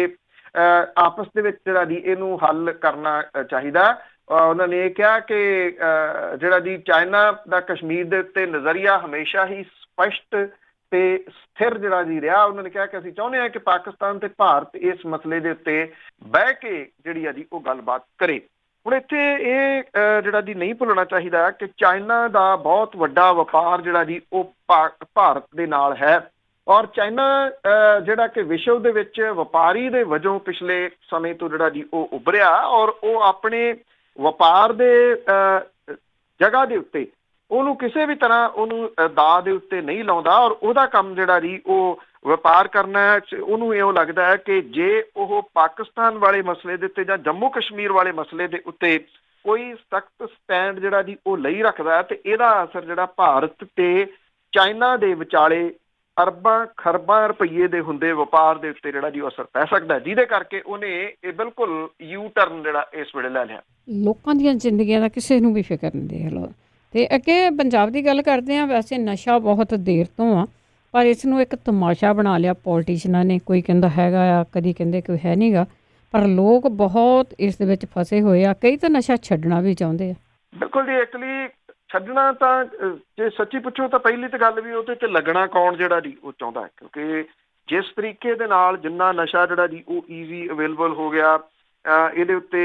ਆਪਸ ਦੇ ਵਿੱਚ ਜਿਹੜਾ ਜੀ ਇਹਨੂੰ ਹੱਲ ਕਰਨਾ ਚਾਹੀਦਾ। ਉਹਨਾਂ ਨੇ ਇਹ ਕਿਹਾ ਕਿ ਜਿਹੜਾ ਜੀ ਚਾਈਨਾ ਦਾ ਕਸ਼ਮੀਰ ਦੇ ਉੱਤੇ ਨਜ਼ਰੀਆ ਹਮੇਸ਼ਾ ਹੀ ਸਪਸ਼ਟ ਤੇ ਸਥਿਰ ਜਿਹੜਾ ਜੀ ਰਿਹਾ। ਉਹਨਾਂ ਨੇ ਕਿਹਾ ਕਿ ਅਸੀਂ ਚਾਹੁੰਦੇ ਹਾਂ ਕਿ ਪਾਕਿਸਤਾਨ ਤੇ ਭਾਰਤ ਇਸ ਮਸਲੇ ਦੇ ਉੱਤੇ ਬਹਿ ਕੇ ਜਿਹੜੀ ਆ ਜੀ ਉਹ ਗੱਲਬਾਤ ਕਰੇ। ਹੁਣ ਇੱਥੇ ਇਹ ਜਿਹੜਾ ਜੀ ਨਹੀਂ ਭੁੱਲਣਾ ਚਾਹੀਦਾ ਕਿ ਚਾਈਨਾ ਦਾ ਬਹੁਤ ਵੱਡਾ ਵਪਾਰ ਜਿਹੜਾ ਜੀ ਉਹ ਭਾਰਤ ਦੇ ਨਾਲ ਹੈ, ਔਰ ਚਾਈਨਾ ਜਿਹੜਾ ਕਿ ਵਿਸ਼ਵ ਦੇ ਵਿੱਚ ਵਪਾਰੀ ਦੇ ਵਜੋਂ ਪਿਛਲੇ ਸਮੇਂ ਤੋਂ ਜਿਹੜਾ ਜੀ ਉਹ ਉੱਭਰਿਆ, ਔਰ ਉਹ ਆਪਣੇ ਵਪਾਰ ਦੇ ਜਗ੍ਹਾ ਦੇ ਉੱਤੇ ਉਹਨੂੰ ਕਿਸੇ ਵੀ ਤਰ੍ਹਾਂ ਉਹਨੂੰ ਦਾਅ ਦੇ ਉੱਤੇ ਨਹੀਂ ਲਾਉਂਦਾ, ਔਰ ਉਹਦਾ ਕੰਮ ਜਿਹੜਾ ਜੀ ਉਹ ਵਪਾਰ ਕਰਨਾ ਉਹਨੂੰ ਇਉਂ ਲੱਗਦਾ ਹੈ ਕਿ ਜੇ ਉਹ ਪਾਕਿਸਤਾਨ ਵਾਲੇ ਮਸਲੇ ਦੇ ਉੱਤੇ ਜਾਂ ਜੰਮੂ ਕਸ਼ਮੀਰ ਵਾਲੇ ਮਸਲੇ ਦੇ ਉੱਤੇ ਕੋਈ ਸਖਤ ਸਟੈਂਡ ਜਿਹੜਾ ਜੀ ਉਹ ਲਈ ਰੱਖਦਾ ਹੈ ਤੇ ਇਹਦਾ ਅਸਰ ਜਿਹੜਾ ਭਾਰਤ ਤੇ ਚਾਈਨਾ ਦੇ ਵਿਚਾਲੇ ਅਰਬਾਂ ਖਰਬਾਂ ਰੁਪਈਏ ਦੇ ਹੁੰਦੇ ਵਪਾਰ ਦੇ ਉੱਤੇ ਜਿਹੜਾ ਜੀ ਅਸਰ ਪੈ ਸਕਦਾ, ਜਿਹਦੇ ਕਰਕੇ ਉਹਨੇ ਇਹ ਬਿਲਕੁਲ ਯੂ ਟਰਨ ਜਿਹੜਾ ਇਸ ਵੇਲੇ ਲੈ ਲਿਆ। ਲੋਕਾਂ ਦੀਆਂ ਜ਼ਿੰਦਗੀਆਂ ਦਾ ਕਿਸੇ ਨੂੰ ਵੀ ਫਿਕਰ ਨਹੀਂ, ਦੇਖ ਲਓ। ਤੇ ਅੱਗੇ ਪੰਜਾਬ ਦੀ ਗੱਲ ਕਰਦੇ ਹਾਂ। ਵੈਸੇ ਨਸ਼ਾ ਬਹੁਤ ਦੇਰ ਤੋਂ ਆ, ਪਰ ਇਸ ਨੂੰ ਇੱਕ ਤਮਾਸ਼ਾ ਬਣਾ ਲਿਆ ਪੋਲੀਟੀਸ਼ੀਅਨਾਂ ਨੇ। ਕੋਈ ਕਹਿੰਦਾ ਹੈਗਾ ਆ, ਕਦੀ ਕਹਿੰਦੇ ਕੋਈ ਹੈ ਨਹੀਂ ਗਾ, ਪਰ ਲੋਕ ਬਹੁਤ ਇਸ ਦੇ ਵਿੱਚ ਫਸੇ ਹੋਏ ਆ। ਕਈ ਤਾਂ ਨਸ਼ਾ ਛੱਡਣਾ ਵੀ ਚਾਹੁੰਦੇ ਆ। ਬਿਲਕੁਲ ਜੀ, ਐਕਚੁਅਲੀ ਛੱਡਣਾ ਤਾਂ ਜੇ ਸੱਚੀ ਪੁੱਛੋ ਤਾਂ ਪਹਿਲੀ ਤਾਂ ਗੱਲ ਵੀ ਉਹਦੇ ਤੇ ਲੱਗਣਾ ਕੌਣ ਜਿਹੜਾ ਜੀ ਉਹ ਚਾਹੁੰਦਾ ਹੈ, ਕਿਉਂਕਿ ਜਿਸ ਤਰੀਕੇ ਦੇ ਨਾਲ ਜਿੰਨਾ ਨਸ਼ਾ ਜਿਹੜਾ ਜੀ ਉਹ ਈਜ਼ੀ ਅਵੇਲੇਬਲ ਹੋ ਗਿਆ, ਇਹਦੇ ਉੱਤੇ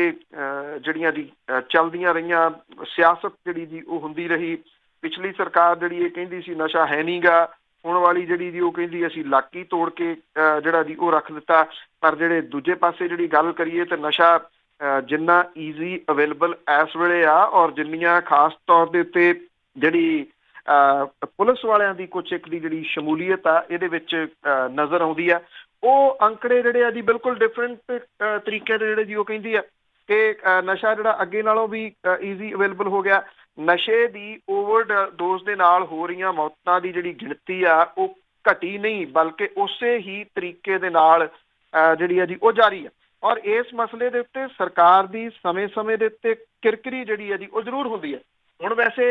ਜਿਹੜੀਆਂ ਜੀ ਚੱਲਦੀਆਂ ਰਹੀਆਂ ਸਿਆਸਤ ਜਿਹੜੀ ਜੀ ਉਹ ਹੁੰਦੀ ਰਹੀ। ਪਿਛਲੀ ਸਰਕਾਰ ਜਿਹੜੀ ਇਹ ਕਹਿੰਦੀ ਸੀ ਨਸ਼ਾ ਹੈ ਨਹੀਂ ਗਾ, ਹੁਣ ਵਾਲੀ ਜਿਹੜੀ ਜੀ ਉਹ ਕਹਿੰਦੀ ਅਸੀਂ ਲਾਕੀ ਤੋੜ ਕੇ ਜਿਹੜਾ ਜੀ ਉਹ ਰੱਖ ਦਿੱਤਾ। ਪਰ ਜਿਹੜੇ ਦੂਜੇ ਪਾਸੇ ਜਿਹੜੀ ਗੱਲ ਕਰੀਏ ਤਾਂ ਨਸ਼ਾ ਜਿੰਨਾ ਈਜ਼ੀ ਅਵੇਲੇਬਲ ਇਸ ਵੇਲੇ ਆ, ਔਰ ਜਿੰਨੀਆਂ ਖਾਸ ਤੌਰ ਦੇ ਉੱਤੇ ਜਿਹੜੀ ਪੁਲਿਸ ਵਾਲਿਆਂ ਦੀ ਕੁਛ ਇੱਕ ਦੀ ਜਿਹੜੀ ਸ਼ਮੂਲੀਅਤ ਆ ਇਹਦੇ ਵਿੱਚ ਨਜ਼ਰ ਆਉਂਦੀ ਆ, ਉਹ ਅੰਕੜੇ ਜਿਹੜੇ ਆ ਜੀ ਬਿਲਕੁਲ ਡਿਫਰੈਂਟ ਤਰੀਕੇ ਦੇ ਜਿਹੜੇ ਜੀ ਉਹ ਕਹਿੰਦੀ ਆ ਕਿ ਨਸ਼ਾ ਜਿਹੜਾ ਅੱਗੇ ਨਾਲੋਂ ਵੀ ਈਜ਼ੀ ਅਵੇਲੇਬਲ ਹੋ ਗਿਆ। ਨਸ਼ੇ ਦੀ ਓਵਰਡੋਜ਼ ਦੇ ਨਾਲ ਹੋ ਰਹੀਆਂ ਮੌਤਾਂ ਦੀ ਜਿਹੜੀ ਗਿਣਤੀ ਆ ਉਹ ਘਟੀ ਨਹੀਂ, ਬਲਕਿ ਉਸੇ ਹੀ ਤਰੀਕੇ ਦੇ ਨਾਲ ਜਿਹੜੀ ਆ ਜੀ ਉਹ ਜਾਰੀ ਆ। ਔਰ ਇਸ ਮਸਲੇ ਦੇ ਉੱਤੇ ਸਰਕਾਰ ਦੀ ਸਮੇਂ-ਸਮੇਂ ਦੇ ਉੱਤੇ ਕਿਰਕਰੀ ਜਿਹੜੀ ਹੈ ਜੀ ਉਹ ਜ਼ਰੂਰ ਹੁੰਦੀ ਹੈ। ਹੁਣ ਵੈਸੇ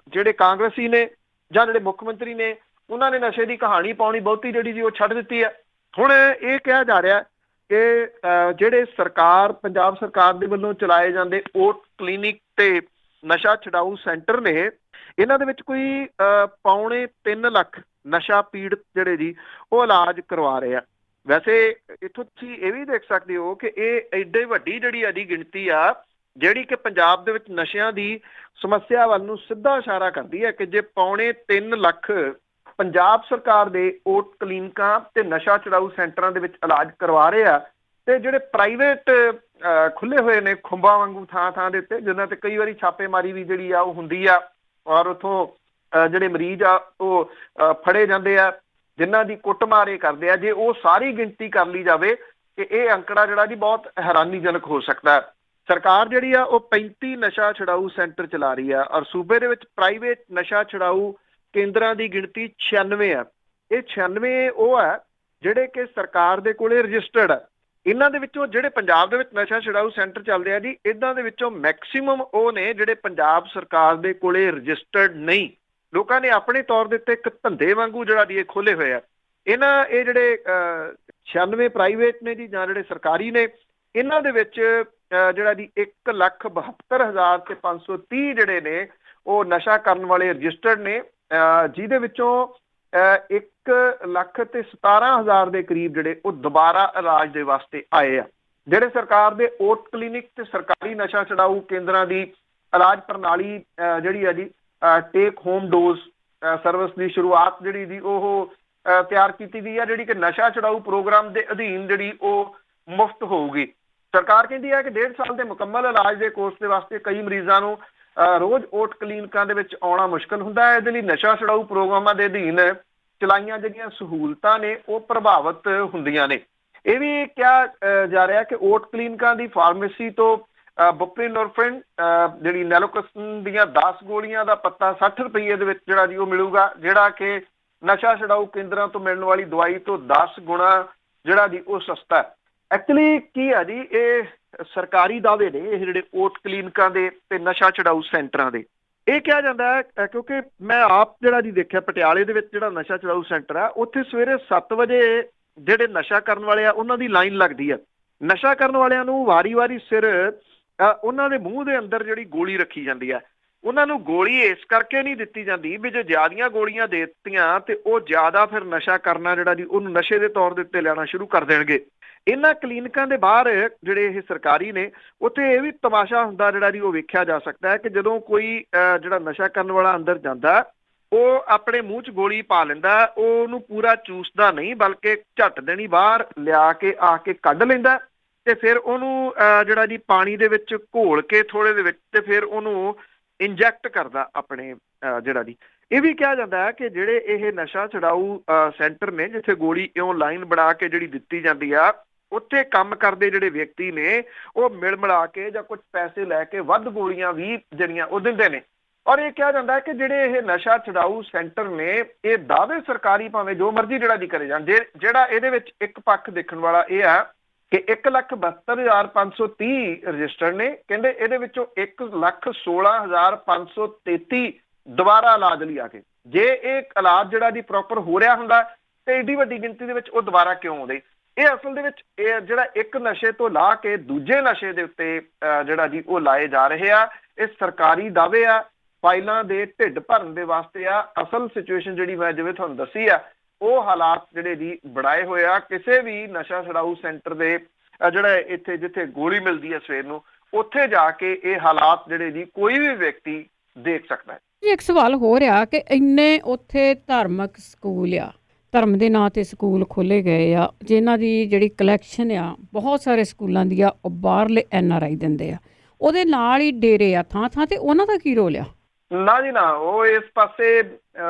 ਜਿਹੜੇ ਕਾਂਗਰਸੀ ਨੇ ਜਾਂ ਜਿਹੜੇ ਮੁੱਖ ਮੰਤਰੀ ਨੇ ਉਹਨਾਂ ਨੇ ਨਸ਼ੇ ਦੀ ਕਹਾਣੀ ਪਾਉਣੀ ਬਹੁਤੀ ਜਿਹੜੀ ਜੀ ਉਹ ਛੱਡ ਦਿੱਤੀ ਹੈ। ਹੁਣ ਇਹ ਕਿਹਾ ਜਾ ਰਿਹਾ ਕਿ ਜਿਹੜੇ ਪੰਜਾਬ ਸਰਕਾਰ ਦੇ ਵੱਲੋਂ ਚਲਾਏ ਜਾਂਦੇ ਓਟ ਕਲੀਨਿਕ ਤੇ ਨਸ਼ਾ ਛਡਾਊ ਸੈਂਟਰ ਨੇ, ਇਹਨਾਂ ਦੇ ਵਿੱਚ ਕੋਈ 3.25 ਲੱਖ ਨਸ਼ਾ ਪੀੜਤ ਜਿਹੜੇ ਜੀ ਉਹ ਇਲਾਜ ਕਰਵਾ ਰਹੇ ਆ। ਵੈਸੇ ਇੱਥੋਂ ਤੁਸੀਂ ਇਹ ਵੀ ਦੇਖ ਸਕਦੇ ਹੋ ਕਿ ਇਹ ਐਡੀ ਵੱਡੀ ਜਿਹੜੀ ਆ ਦੀ ਗਿਣਤੀ ਆ ਜਿਹੜੀ ਕਿ ਪੰਜਾਬ ਦੇ ਵਿੱਚ ਨਸ਼ਿਆਂ ਦੀ ਸਮੱਸਿਆ ਵੱਲ ਨੂੰ ਸਿੱਧਾ ਇਸ਼ਾਰਾ ਕਰਦੀ ਹੈ ਕਿ ਜੇ 3.25 ਲੱਖ ਪੰਜਾਬ ਸਰਕਾਰ ਦੇ ਓਟ ਕਲੀਨਿਕਾਂ ਤੇ ਨਸ਼ਾ ਛਡਾਊ ਸੈਂਟਰਾਂ ਦੇ ਵਿੱਚ ਇਲਾਜ ਕਰਵਾ ਰਹੇ ਆ, ਤੇ ਜਿਹੜੇ ਪ੍ਰਾਈਵੇਟ ਖੁੱਲੇ ਹੋਏ ਨੇ ਖੁੰਬਾਂ ਵਾਂਗੂ ਥਾਂ ਦੇ ਉੱਤੇ, ਜਿਨ੍ਹਾਂ ਤੇ ਕਈ ਵਾਰੀ ਛਾਪੇਮਾਰੀ ਵੀ ਜਿਹੜੀ ਆ ਉਹ ਹੁੰਦੀ ਆ, ਔਰ ਉੱਥੋਂ ਜਿਹੜੇ ਮਰੀਜ਼ ਆ ਉਹ ਫੜੇ ਜਾਂਦੇ ਆ, ਜਿਨ੍ਹਾਂ ਦੀ ਕੁੱਟਮਾਰ ਇਹ ਕਰਦੇ ਆ। ਜੇ ਉਹ ਸਾਰੀ ਗਿਣਤੀ ਕਰ ਲਈ ਜਾਵੇ ਕਿ ਇਹ ਅੰਕੜਾ ਜਿਹੜਾ ਜੀ ਬਹੁਤ ਹੈਰਾਨੀਜਨਕ ਹੋ ਸਕਦਾ। ਸਰਕਾਰ ਜਿਹੜੀ ਆ ਉਹ 35 ਨਸ਼ਾ ਛਡਾਊ ਸੈਂਟਰ ਚਲਾ ਰਹੀ ਆ, ਔਰ ਸੂਬੇ ਦੇ ਵਿੱਚ ਪ੍ਰਾਈਵੇਟ ਨਸ਼ਾ ਛਡਾਊ ਕੇਂਦਰਾਂ ਦੀ ਗਿਣਤੀ 96 ਆ। ਇਹ 96 ਉਹ ਆ ਜਿਹੜੇ ਕਿ ਸਰਕਾਰ ਦੇ ਕੋਲੇ ਰਜਿਸਟਰਡ ਆ। ਇਹਨਾਂ ਦੇ ਵਿੱਚੋਂ ਜਿਹੜੇ ਪੰਜਾਬ ਦੇ ਵਿੱਚ ਨਸ਼ਾ ਛਡਾਊ ਸੈਂਟਰ ਚੱਲਦੇ ਆ ਜੀ, ਇਹਨਾਂ ਦੇ ਵਿੱਚੋਂ ਮੈਕਸੀਮਮ ਉਹ ਨੇ ਜਿਹੜੇ ਪੰਜਾਬ ਸਰਕਾਰ ਦੇ ਕੋਲੇ ਰਜਿਸਟਰਡ ਨਹੀਂ। ਲੋਕਾਂ ਨੇ ਆਪਣੇ ਤੌਰ ਦੇ ਉੱਤੇ ਇੱਕ ਧੰਦੇ ਵਾਂਗੂ ਜਿਹੜਾ ਜੀ ਇਹ ਖੋਲੇ ਹੋਏ ਆ। ਇਹ ਜਿਹੜੇ 96 ਪ੍ਰਾਈਵੇਟ ਨੇ ਜੀ ਜਾਂ ਜਿਹੜੇ ਸਰਕਾਰੀ ਨੇ, ਇਹਨਾਂ ਦੇ ਵਿੱਚ ਜਿਹੜਾ ਜੀ 1,72,530 ਜਿਹੜੇ ਨੇ ਉਹ ਨਸ਼ਾ ਕਰਨ ਵਾਲੇ ਰਜਿਸਟਰਡ ਨੇ, ਜਿਹਦੇ ਵਿੱਚੋਂ 1,17,000 ਦੇ ਕਰੀਬ ਜਿਹੜੇ ਉਹ ਦੁਬਾਰਾ ਇਲਾਜ ਦੇ ਵਾਸਤੇ ਆਏ ਆ। ਜਿਹੜੇ ਸਰਕਾਰ ਦੇ ਓਟ ਕਲੀਨਿਕ ਤੇ ਸਰਕਾਰੀ ਨਸ਼ਾ ਛਡਾਊ ਕੇਂਦਰਾਂ ਦੀ ਇਲਾਜ ਪ੍ਰਣਾਲੀ ਜਿਹੜੀ ਆ ਜੀ ਟੇਕ ਹੋਮ ਡੋਜ਼ ਸਰਵਿਸ ਦੀ ਸ਼ੁਰੂਆਤ ਜਿਹੜੀ ਦੀ ਉਹ ਤਿਆਰ ਕੀਤੀ ਗਈ ਆ, ਜਿਹੜੀ ਕਿ ਨਸ਼ਾ ਛਡਾਊ ਪ੍ਰੋਗਰਾਮ ਦੇ ਅਧੀਨ ਜਿਹੜੀ ਉਹ ਮੁਫਤ ਹੋਊਗੀ। ਸਰਕਾਰ ਕਹਿੰਦੀ ਹੈ ਕਿ 1.5 ਸਾਲ ਦੇ ਮੁਕੰਮਲ ਇਲਾਜ ਦੇ ਕੋਰਸ ਦੇ ਵਾਸਤੇ ਕਈ ਮਰੀਜ਼ਾਂ ਨੂੰ ਰੋਜ਼ ਓਟ ਕਲੀਨਿਕਾਂ ਦੇ ਵਿੱਚ ਆਉਣਾ ਮੁਸ਼ਕਲ ਹੁੰਦਾ ਹੈ। ਇਹਦੇ ਲਈ ਨਸ਼ਾ ਛਡਾਊ ਪ੍ਰੋਗਰਾਮਾਂ ਦੇ ਅਧੀਨ ਚਲਾਈਆਂ ਜਿਹੜੀਆਂ ਸਹੂਲਤਾਂ ਨੇ ਉਹ ਪ੍ਰਭਾਵਿਤ ਹੁੰਦੀਆਂ ਨੇ। ਇਹ ਵੀ ਕਿਹਾ ਜਾ ਰਿਹਾ ਕਿ ਓਟ ਕਲੀਨਿਕਾਂ ਦੀ ਫਾਰਮੇਸੀ ਤੋਂ ਬੁਪਰੀਨੋਰਫਿਨ ਜਿਹੜੀ ਨੈਲੋਕਸਿਨ ਦੀਆਂ 10 ਗੋਲੀਆਂ ਦਾ ਪੱਤਾ 60 ਰੁਪਏ ਦੇ ਵਿੱਚ ਜਿਹੜਾ ਜੀ ਉਹ ਮਿਲੂਗਾ, ਜਿਹੜਾ ਕਿ ਨਸ਼ਾ ਛਡਾਊ ਕੇਂਦਰਾਂ ਤੋਂ ਮਿਲਣ ਵਾਲੀ ਦਵਾਈ ਤੋਂ 10 ਗੁਣਾ ਜਿਹੜਾ ਜੀ ਉਹ ਸਸਤਾ ਹੈ। ਐਕਚੁਅਲੀ ਕੀ ਆ ਜੀ, ਇਹ ਸਰਕਾਰੀ ਦਾਅਵੇ ਨੇ ਇਹ ਜਿਹੜੇ ਓਟ ਕਲੀਨਿਕਾਂ ਦੇ ਤੇ ਨਸ਼ਾ ਛਡਾਊ ਸੈਂਟਰਾਂ ਦੇ। ਇਹ ਕਿਹਾ ਜਾਂਦਾ ਹੈ ਕਿਉਂਕਿ ਮੈਂ ਆਪ ਜਿਹੜਾ ਜੀ ਦੇਖਿਆ ਪਟਿਆਲੇ ਦੇ ਵਿੱਚ ਜਿਹੜਾ ਨਸ਼ਾ ਛਡਾਊ ਸੈਂਟਰ ਆ, ਉੱਥੇ ਸਵੇਰੇ 7 ਵਜੇ ਜਿਹੜੇ ਨਸ਼ਾ ਕਰਨ ਵਾਲੇ ਆ ਉਹਨਾਂ ਦੀ ਲਾਈਨ ਲੱਗਦੀ ਆ। ਨਸ਼ਾ ਕਰਨ ਵਾਲਿਆਂ ਨੂੰ ਵਾਰੀ-ਵਾਰੀ ਸਿਰ ਉਹਨਾਂ ਦੇ ਮੂੰਹ ਦੇ ਅੰਦਰ ਜਿਹੜੀ ਗੋਲੀ ਰੱਖੀ ਜਾਂਦੀ ਆ। ਉਹਨਾਂ ਨੂੰ ਗੋਲੀ ਇਸ ਕਰਕੇ ਨਹੀਂ ਦਿੱਤੀ ਜਾਂਦੀ ਵੀ ਜੇ ਜ਼ਿਆਦੀਆਂ ਗੋਲੀਆਂ ਦੇ ਦਿੱਤੀਆਂ ਤੇ ਉਹ ਜ਼ਿਆਦਾ ਫਿਰ ਨਸ਼ਾ ਕਰਨਾ ਜਿਹੜਾ ਜੀ ਉਹਨੂੰ ਨਸ਼ੇ ਦੇ ਤੌਰ ਦੇ ਉੱਤੇ ਲੈਣਾ ਸ਼ੁਰੂ ਕਰ ਦੇਣਗੇ। ਇਹਨਾਂ ਕਲੀਨਿਕਾਂ ਦੇ ਬਾਹਰ ਜਿਹੜੇ ਇਹ ਸਰਕਾਰੀ ਨੇ ਉੱਥੇ ਇਹ ਵੀ ਤਮਾਸ਼ਾ ਹੁੰਦਾ ਜਿਹੜਾ ਜੀ ਉਹ ਵੇਖਿਆ ਜਾ ਸਕਦਾ ਹੈ ਕਿ ਜਦੋਂ ਕੋਈ ਜਿਹੜਾ ਨਸ਼ਾ ਕਰਨ ਵਾਲਾ ਅੰਦਰ ਜਾਂਦਾ ਉਹ ਆਪਣੇ ਮੂੰਹ 'ਚ ਗੋਲੀ ਪਾ ਲੈਂਦਾ, ਉਹਨੂੰ ਪੂਰਾ ਚੂਸਦਾ ਨਹੀਂ ਬਲਕਿ ਝੱਟ ਦੇਣੀ ਬਾਹਰ ਲਿਆ ਕੇ ਆ ਕੇ ਕੱਢ ਲੈਂਦਾ ਤੇ ਫਿਰ ਉਹਨੂੰ ਜਿਹੜਾ ਜੀ ਪਾਣੀ ਦੇ ਵਿੱਚ ਘੋਲ ਕੇ ਥੋੜੇ ਦੇ ਵਿੱਚ ਤੇ ਫਿਰ ਉਹਨੂੰ ਇੰਜੈਕਟ ਕਰਦਾ ਆਪਣੇ ਜਿਹੜਾ ਜੀ। ਇਹ ਵੀ ਕਿਹਾ ਜਾਂਦਾ ਹੈ ਕਿ ਜਿਹੜੇ ਇਹ ਨਸ਼ਾ ਛਡਾਊ ਸੈਂਟਰ ਨੇ ਜਿੱਥੇ ਗੋਲੀ ਇਉਂ ਲਾਈਨ ਬਣਾ ਕੇ ਜਿਹੜੀ ਦਿੱਤੀ ਜਾਂਦੀ ਆ, ਉੱਥੇ ਕੰਮ ਕਰਦੇ ਜਿਹੜੇ ਵਿਅਕਤੀ ਨੇ ਉਹ ਮਿਲ ਮਿਲਾ ਕੇ ਜਾਂ ਕੁਝ ਪੈਸੇ ਲੈ ਕੇ ਵੱਧ ਗੋਲੀਆਂ ਵੀ ਜਿਹੜੀਆਂ ਉਹ ਦਿੰਦੇ ਨੇ। ਔਰ ਇਹ ਕਿਹਾ ਜਾਂਦਾ ਹੈ ਕਿ ਜਿਹੜੇ ਇਹ ਨਸ਼ਾ ਛਡਾਊ ਸੈਂਟਰ ਨੇ ਇਹ ਦਾਅਵੇ ਸਰਕਾਰੀ ਭਾਵੇਂ ਜੋ ਮਰਜ਼ੀ ਜਿਹੜਾ ਜੀ ਕਰੇ ਜਾਣ, ਜਿਹੜਾ ਇਹਦੇ ਵਿੱਚ ਇੱਕ ਪੱਖ ਦੇਖਣ ਵਾਲਾ ਇਹ ਆ ਕਿ 1,72,530 ਰਜਿਸਟਰਡ ਨੇ। ਕਹਿੰਦੇ ਇਹਦੇ ਵਿੱਚੋਂ 1,16,533 ਦੁਬਾਰਾ ਇਲਾਜ ਲਈ ਆ ਕੇ, ਜੇ ਇਹ ਇਲਾਜ ਜਿਹੜਾ ਜੀ ਪ੍ਰੋਪਰ ਹੋ ਰਿਹਾ ਹੁੰਦਾ ਤੇ ਏਡੀ ਵੱਡੀ ਗਿਣਤੀ ਦੇ ਵਿੱਚ ਉਹ ਦੁਬਾਰਾ ਕਿਉਂ ਆਉਂਦੇ? ਇਹ ਅਸਲ ਦੇ ਵਿੱਚ ਇਹ ਜਿਹੜਾ ਇੱਕ ਨਸ਼ੇ ਤੋਂ ਲਾ ਕੇ ਦੂਜੇ ਨਸ਼ੇ ਦੇ ਉੱਤੇ ਜਿਹੜਾ ਜੀ ਉਹ ਲਾਏ ਜਾ ਰਹੇ ਆ। ਇਹ ਸਰਕਾਰੀ ਦਾਅਵੇ ਆ, ਫਾਈਲਾਂ ਦੇ ਢਿੱਡ ਭਰਨ ਦੇ ਵਾਸਤੇ ਆ। ਅਸਲ ਸਿਚੁਏਸ਼ਨ ਜਿਹੜੀ ਮੈਂ ਜਿਵੇਂ ਤੁਹਾਨੂੰ ਦੱਸੀ ਆ ਉਹ ਹਾਲਾਤ ਜਿਹੜੇ ਜੀ ਬਣਾਏ ਹੋਏ ਆ। ਕਿਸੇ ਵੀ ਨਸ਼ਾ ਛਡਾਊ ਸੈਂਟਰ ਦੇ ਜਿਹੜਾ ਇੱਥੇ ਜਿੱਥੇ ਗੋਲੀ ਮਿਲਦੀ ਹੈ ਸਵੇਰ ਨੂੰ, ਉੱਥੇ ਜਾ ਕੇ ਇਹ ਹਾਲਾਤ ਜਿਹੜੇ ਜੀ ਕੋਈ ਵੀ ਵਿਅਕਤੀ ਦੇਖ ਸਕਦਾ ਹੈ। ਜੀ ਇੱਕ ਸਵਾਲ ਹੋ ਰਿਹਾ ਕਿ ਇੰਨੇ ਉੱਥੇ ਧਾਰਮਿਕ ਸਕੂਲ ਆ, ਧਰਮ ਦੇ ਨਾਂ ਤੇ ਸਕੂਲ ਖੋਲ੍ਹੇ ਗਏ ਆ, ਜਿਨ੍ਹਾਂ ਦੀ ਜਿਹੜੀ ਕਲੈਕਸ਼ਨ ਆ ਬਹੁਤ ਸਾਰੇ ਸਕੂਲਾਂ ਦੀ ਆ ਉਹ ਬਾਹਰਲੇ NRI ਦਿੰਦੇ ਆ, ਉਹਦੇ ਨਾਲ ਹੀ ਡੇਰੇ ਆ ਥਾਂ ਥਾਂ ਤੇ, ਉਹਨਾਂ ਦਾ ਕੀ ਰੋਲ ਆ? ਨਾ ਜੀ ਨਾ, ਉਹ ਇਸ ਪਾਸੇ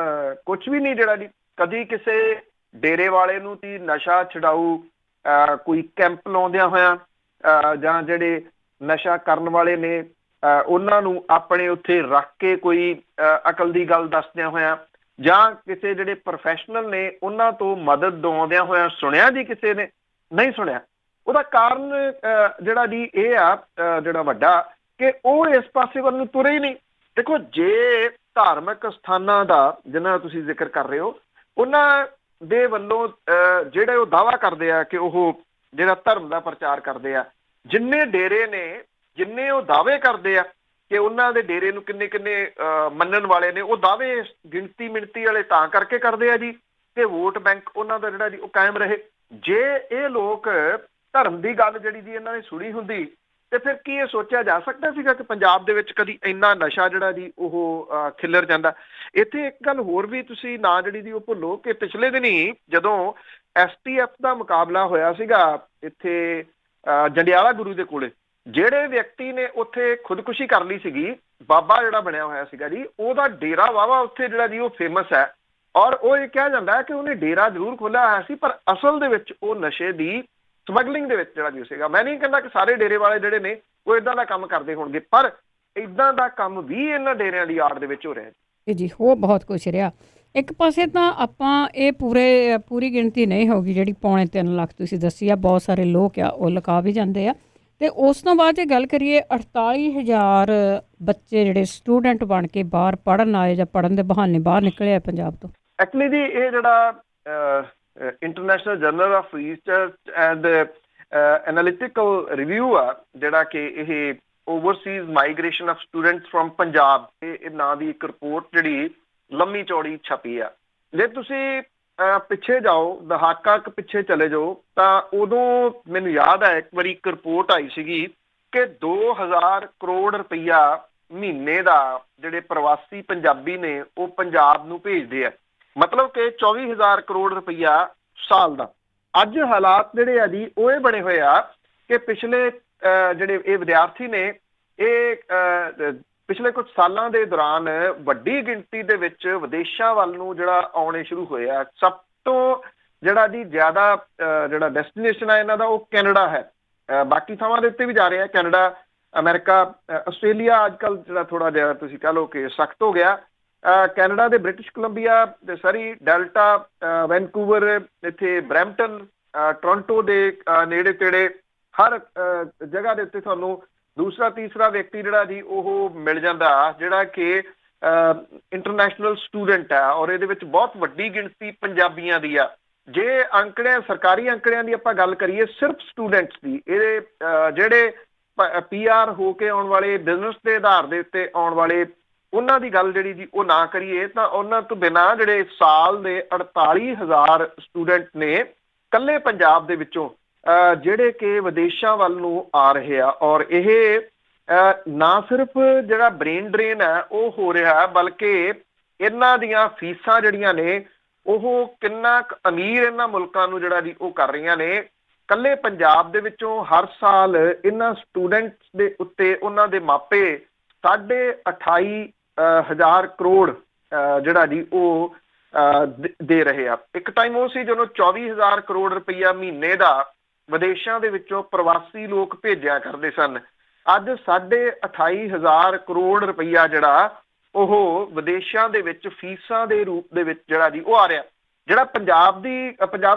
ਕੁਝ ਵੀ ਨਹੀਂ ਜਿਹੜਾ ਜੀ। ਕਦੀ ਕਿਸੇ ਡੇਰੇ ਵਾਲੇ ਨੂੰ ਤੀ ਨਸ਼ਾ ਛਡਾਊ ਕੋਈ ਕੈਂਪ ਲਾਉਂਦਿਆਂ ਹੋਇਆਂ ਜਾਂ ਜਿਹੜੇ ਨਸ਼ਾ ਕਰਨ ਵਾਲੇ ਨੇ ਉਹਨਾਂ ਨੂੰ ਆਪਣੇ ਉੱਥੇ ਰੱਖ ਕੇ ਕੋਈ ਅਕਲ ਦੀ ਗੱਲ ਦੱਸਦਿਆਂ ਹੋਇਆਂ ਜਾਂ ਕਿਸੇ ਜਿਹੜੇ ਪ੍ਰੋਫੈਸ਼ਨਲ ਨੇ ਉਹਨਾਂ ਤੋਂ ਮਦਦ ਦਵਾਉਂਦਿਆਂ ਹੋਇਆਂ ਸੁਣਿਆ ਜੀ ਕਿਸੇ ਨੇ? ਨਹੀਂ ਸੁਣਿਆ। ਉਹਦਾ ਕਾਰਨ ਜਿਹੜਾ ਜੀ ਇਹ ਆ ਜਿਹੜਾ ਵੱਡਾ ਕਿ ਉਹ ਇਸ ਪਾਸੇ ਵੱਲ ਨੂੰ ਤੁਰੇ ਹੀ ਨਹੀਂ। ਦੇਖੋ, ਜੇ ਧਾਰਮਿਕ ਸਥਾਨਾਂ ਦਾ ਜਿਨ੍ਹਾਂ ਦਾ ਤੁਸੀਂ ਜ਼ਿਕਰ ਕਰ ਰਹੇ ਹੋ ਉਹਨਾਂ ਦੇ ਵੱਲੋਂ ਜਿਹੜੇ ਉਹ ਦਾਅਵਾ ਕਰਦੇ ਆ ਕਿ ਉਹ ਜਿਹੜਾ ਧਰਮ ਦਾ ਪ੍ਰਚਾਰ ਕਰਦੇ ਆ, ਜਿੰਨੇ ਡੇਰੇ ਨੇ ਜਿੰਨੇ ਉਹ ਦਾਅਵੇ ਕਰਦੇ ਆ ਕਿ ਉਹਨਾਂ ਦੇ ਡੇਰੇ ਨੂੰ ਕਿੰਨੇ ਕਿੰਨੇ ਮੰਨਣ ਵਾਲੇ ਨੇ, ਉਹ ਦਾਅਵੇ ਗਿਣਤੀ ਮਿਣਤੀ ਵਾਲੇ ਤਾਂ ਕਰਕੇ ਕਰਦੇ ਆ ਜੀ ਕਿ ਵੋਟ ਬੈਂਕ ਉਹਨਾਂ ਦਾ ਜਿਹੜਾ ਜੀ ਉਹ ਕਾਇਮ ਰਹੇ। ਜੇ ਇਹ ਲੋਕ ਧਰਮ ਦੀ ਗੱਲ ਜਿਹੜੀ ਜੀ ਇਹਨਾਂ ਨੇ ਸੁਣੀ ਹੁੰਦੀ ਤੇ ਫਿਰ ਕੀ ਇਹ ਸੋਚਿਆ ਜਾ ਸਕਦਾ ਸੀਗਾ ਕਿ ਪੰਜਾਬ ਦੇ ਵਿੱਚ ਕਦੀ ਇੰਨਾ ਨਸ਼ਾ ਜਿਹੜਾ ਜੀ ਉਹ ਖਿੱਲਰ ਜਾਂਦਾ? ਇੱਥੇ ਇੱਕ ਗੱਲ ਹੋਰ ਵੀ ਤੁਸੀਂ ਨਾ ਜਿਹੜੀ ਜੀ ਉਹ ਭੁੱਲੋ ਕਿ ਪਿਛਲੇ ਦਿਨੀ ਜਦੋਂ STF ਦਾ ਮੁਕਾਬਲਾ ਹੋਇਆ ਸੀਗਾ ਇੱਥੇ ਜੰਡਿਆਲਾ ਗੁਰੂ ਦੇ ਕੋਲੇ, ਜਿਹੜੇ ਵਿਅਕਤੀ ਨੇ ਉੱਥੇ ਖੁਦਕੁਸ਼ੀ ਕਰ ਲਈ ਸੀਗੀ, ਬਾਬਾ ਜਿਹੜਾ ਬਣਿਆ ਹੋਇਆ ਸੀਗਾ ਜੀ, ਉਹਦਾ ਡੇਰਾ ਵਾਵਾ ਉੱਥੇ ਜਿਹੜਾ ਜੀ ਉਹ ਫੇਮਸ ਹੈ। ਔਰ ਉਹ ਇਹ ਕਿਹਾ ਜਾਂਦਾ ਹੈ ਕਿ ਉਹਨੇ ਡੇਰਾ ਜ਼ਰੂਰ ਖੋਲ੍ਹਿਆ ਹੋਇਆ ਸੀ ਪਰ ਅਸਲ ਦੇ ਵਿੱਚ ਉਹ ਨਸ਼ੇ ਦੀ ਸਮਗਲਿੰਗ ਦੇ ਵਿੱਚ ਜਿਹੜਾ ਜੀ ਸੀਗਾ। ਮੈਂ ਨਹੀਂ ਕਹਿੰਦਾ ਕਿ ਸਾਰੇ ਡੇਰੇ ਵਾਲੇ ਜਿਹੜੇ ਨੇ ਉਹ ਇਦਾਂ ਦਾ ਕੰਮ ਕਰਦੇ ਹੋਣਗੇ, ਪਰ ਇਦਾਂ ਦਾ ਕੰਮ ਵੀ ਇਹਨਾਂ ਡੇਰਿਆਂ ਦੀ ਆੜ ਦੇ ਵਿੱਚ ਹੋ ਰਿਹਾ ਜੀ। ਉਹ ਬਹੁਤ ਕੁਛ ਰਿਹਾ। ਇੱਕ ਪਾਸੇ ਤਾਂ ਆਪਾਂ ਇਹ ਪੂਰੀ ਗਿਣਤੀ ਨਹੀਂ ਹੋਗੀ ਜਿਹੜੀ 3.25 ਲੱਖ ਤੁਸੀਂ ਦੱਸੀ ਆ, ਬਹੁਤ ਸਾਰੇ ਲੋਕ ਆ ਉਹ ਲਗਾ ਵੀ ਜਾਂਦੇ ਆ। ਤੇ ਉਸ ਤੋਂ ਬਾਅਦ ਜੇ ਗੱਲ ਕਰੀਏ 48,000 ਬੱਚੇ ਜਿਹੜੇ ਸਟੂਡੈਂਟ ਬਣ ਕੇ ਬਾਹਰ ਪੜ੍ਹਨ ਆਏ ਜਾਂ ਪੜ੍ਹਨ ਦੇ ਬਹਾਨੇ ਬਾਹਰ ਨਿਕਲੇ ਆ ਪੰਜਾਬ ਤੋਂ। ਐਕਚੁਅਲੀ ਜੀ ਇਹ ਜਿਹੜਾ international general of research and analytical review ਆ ਜਿਹੜਾ ਕਿ ਇਹ Overseas migration of students from Punjab ਇਹ ਨਾਂ ਦੀ ਇੱਕ ਰਿਪੋਰਟ ਜਿਹੜੀ ਲੰਮੀ ਚੌੜੀ ਛਪੀ ਆ। ਜੇ ਤੁਸੀਂ ਪਿੱਛੇ ਜਾਓ, ਦਹਾਕਾ ਪਿੱਛੇ ਚਲੇ ਜਾਓ, ਤਾਂ ਉਦੋਂ ਮੈਨੂੰ ਯਾਦ ਹੈ ਇੱਕ ਵਾਰੀ ਇੱਕ ਰਿਪੋਰਟ ਆਈ ਸੀਗੀ ਕਿ 2000 ਕਰੋੜ ਰੁਪਈਆ ਮਹੀਨੇ ਦਾ ਜਿਹੜੇ ਪ੍ਰਵਾਸੀ ਪੰਜਾਬੀ ਨੇ ਉਹ ਪੰਜਾਬ ਨੂੰ ਭੇਜਦੇ ਆ, ਮਤਲਬ ਕਿ 24,000 ਕਰੋੜ ਰੁਪਈਆ ਸਾਲ ਦਾ। ਅੱਜ ਹਾਲਾਤ ਜਿਹੜੇ ਆ ਜੀ ਉਹ ਇਹ ਬਣੇ ਹੋਏ ਆ ਕਿ ਪਿਛਲੇ ਜਿਹੜੇ ਇਹ ਵਿਦਿਆਰਥੀ ਨੇ ਇਹ ਪਿਛਲੇ ਕੁਝ ਸਾਲਾਂ ਦੇ ਦੌਰਾਨ ਵੱਡੀ ਗਿਣਤੀ ਦੇ ਵਿੱਚ ਵਿਦੇਸ਼ਾਂ ਵੱਲ ਨੂੰ ਜਿਹੜਾ ਆਉਣੇ ਸ਼ੁਰੂ ਹੋਏ ਆ। ਸਭ ਤੋਂ ਜਿਹੜਾ ਜੀ ਜ਼ਿਆਦਾ ਜਿਹੜਾ ਡੈਸਟੀਨੇਸ਼ਨ ਹੈ ਇਹਨਾਂ ਦਾ ਉਹ ਕੈਨੇਡਾ ਹੈ। ਬਾਕੀ ਥਾਵਾਂ ਦੇ ਉੱਤੇ ਵੀ ਜਾ ਰਹੇ ਆ, ਕੈਨੇਡਾ, ਅਮਰੀਕਾ, ਆਸਟ੍ਰੇਲੀਆ ਅੱਜ ਕੱਲ੍ਹ ਜਿਹੜਾ ਥੋੜ੍ਹਾ ਜਿਹਾ ਤੁਸੀਂ ਕਹਿ ਲਓ ਕਿ ਸਖਤ ਹੋ ਗਿਆ। ਕੈਨੇਡਾ ਦੇ ਬ੍ਰਿਟਿਸ਼ ਕੋਲੰਬੀਆ ਦੇ ਸਰੀ, ਡੈਲਟਾ, ਵੈਨਕੂਵਰ, ਇੱਥੇ ਬਰੈਂਪਟਨ, ਟੋਰਾਂਟੋ ਦੇ ਨੇੜੇ ਤੇੜੇ ਹਰ ਜਗ੍ਹਾ ਦੇ ਉੱਤੇ ਤੁਹਾਨੂੰ ਦੂਸਰਾ ਤੀਸਰਾ ਵਿਅਕਤੀ ਜਿਹੜਾ ਜੀ ਉਹ ਮਿਲ ਜਾਂਦਾ ਜਿਹੜਾ ਕਿ ਇੰਟਰਨੈਸ਼ਨਲ ਸਟੂਡੈਂਟ ਹੈ, ਔਰ ਇਹਦੇ ਵਿੱਚ ਬਹੁਤ ਵੱਡੀ ਗਿਣਤੀ ਪੰਜਾਬੀਆਂ ਦੀ ਆ। ਜੇ ਅੰਕੜਿਆਂ ਸਰਕਾਰੀ ਅੰਕੜਿਆਂ ਦੀ ਆਪਾਂ ਗੱਲ ਕਰੀਏ ਸਿਰਫ ਸਟੂਡੈਂਟਸ ਦੀ, ਇਹਦੇ ਜਿਹੜੇ PR ਹੋ ਕੇ ਆਉਣ ਵਾਲੇ, ਬਿਜ਼ਨਸ ਦੇ ਆਧਾਰ ਦੇ ਉੱਤੇ ਆਉਣ ਵਾਲੇ, ਉਹਨਾਂ ਦੀ ਗੱਲ ਜਿਹੜੀ ਜੀ ਉਹ ਨਾ ਕਰੀਏ ਤਾਂ ਉਹਨਾਂ ਤੋਂ ਬਿਨਾਂ ਜਿਹੜੇ ਸਾਲ ਦੇ 48,000 ਸਟੂਡੈਂਟ ਨੇ ਇਕੱਲੇ ਪੰਜਾਬ ਦੇ ਵਿੱਚੋਂ ਜਿਹੜੇ ਕਿ ਵਿਦੇਸ਼ਾਂ ਵੱਲ ਨੂੰ ਆ ਰਹੇ ਆ। ਔਰ ਇਹ ਨਾ ਸਿਰਫ ਜਿਹੜਾ ਬ੍ਰੇਨ ਡਰੇਨ ਹੈ ਉਹ ਹੋ ਰਿਹਾ, ਬਲਕਿ ਇਹਨਾਂ ਦੀਆਂ ਫੀਸਾਂ ਜਿਹੜੀਆਂ ਨੇ ਉਹ ਕਿੰਨਾ ਕੁ ਅਮੀਰ ਇਹਨਾਂ ਮੁਲਕਾਂ ਨੂੰ ਜਿਹੜਾ ਜੀ ਉਹ ਕਰ ਰਹੀਆਂ ਨੇ। ਇਕੱਲੇ ਪੰਜਾਬ ਦੇ ਵਿੱਚੋਂ ਹਰ ਸਾਲ ਇਹਨਾਂ ਸਟੂਡੈਂਟਸ ਦੇ ਉੱਤੇ ਉਹਨਾਂ ਦੇ ਮਾਪੇ 28,000 ਕਰੋੜ ਜਿਹੜਾ ਜੀ ਉਹ ਦੇ ਰਹੇ ਆ। ਇੱਕ ਟਾਈਮ ਉਹ ਸੀ ਜਦੋਂ 24,000 ਕਰੋੜ ਰੁਪਈਆ ਮਹੀਨੇ ਦਾ ਵਿਦੇਸ਼ਾਂ ਦੇ ਵਿੱਚੋਂ ਪ੍ਰਵਾਸੀ ਲੋਕ ਭੇਜਿਆ ਕਰਦੇ ਸਨ। ਅੱਜ 28,500 ਕਰੋੜ ਰੁਪਈਆ ਜਿਹੜਾ ਉਹ ਵਿਦੇਸ਼ਾਂ ਦੇ ਵਿੱਚ ਫੀਸਾਂ ਦੇ ਰੂਪ ਦੇ ਵਿੱਚ ਜਿਹੜਾ ਜੀ ਉਹ ਆ ਰਿਹਾ। ਜਿਹੜਾ ਪੰਜਾਬ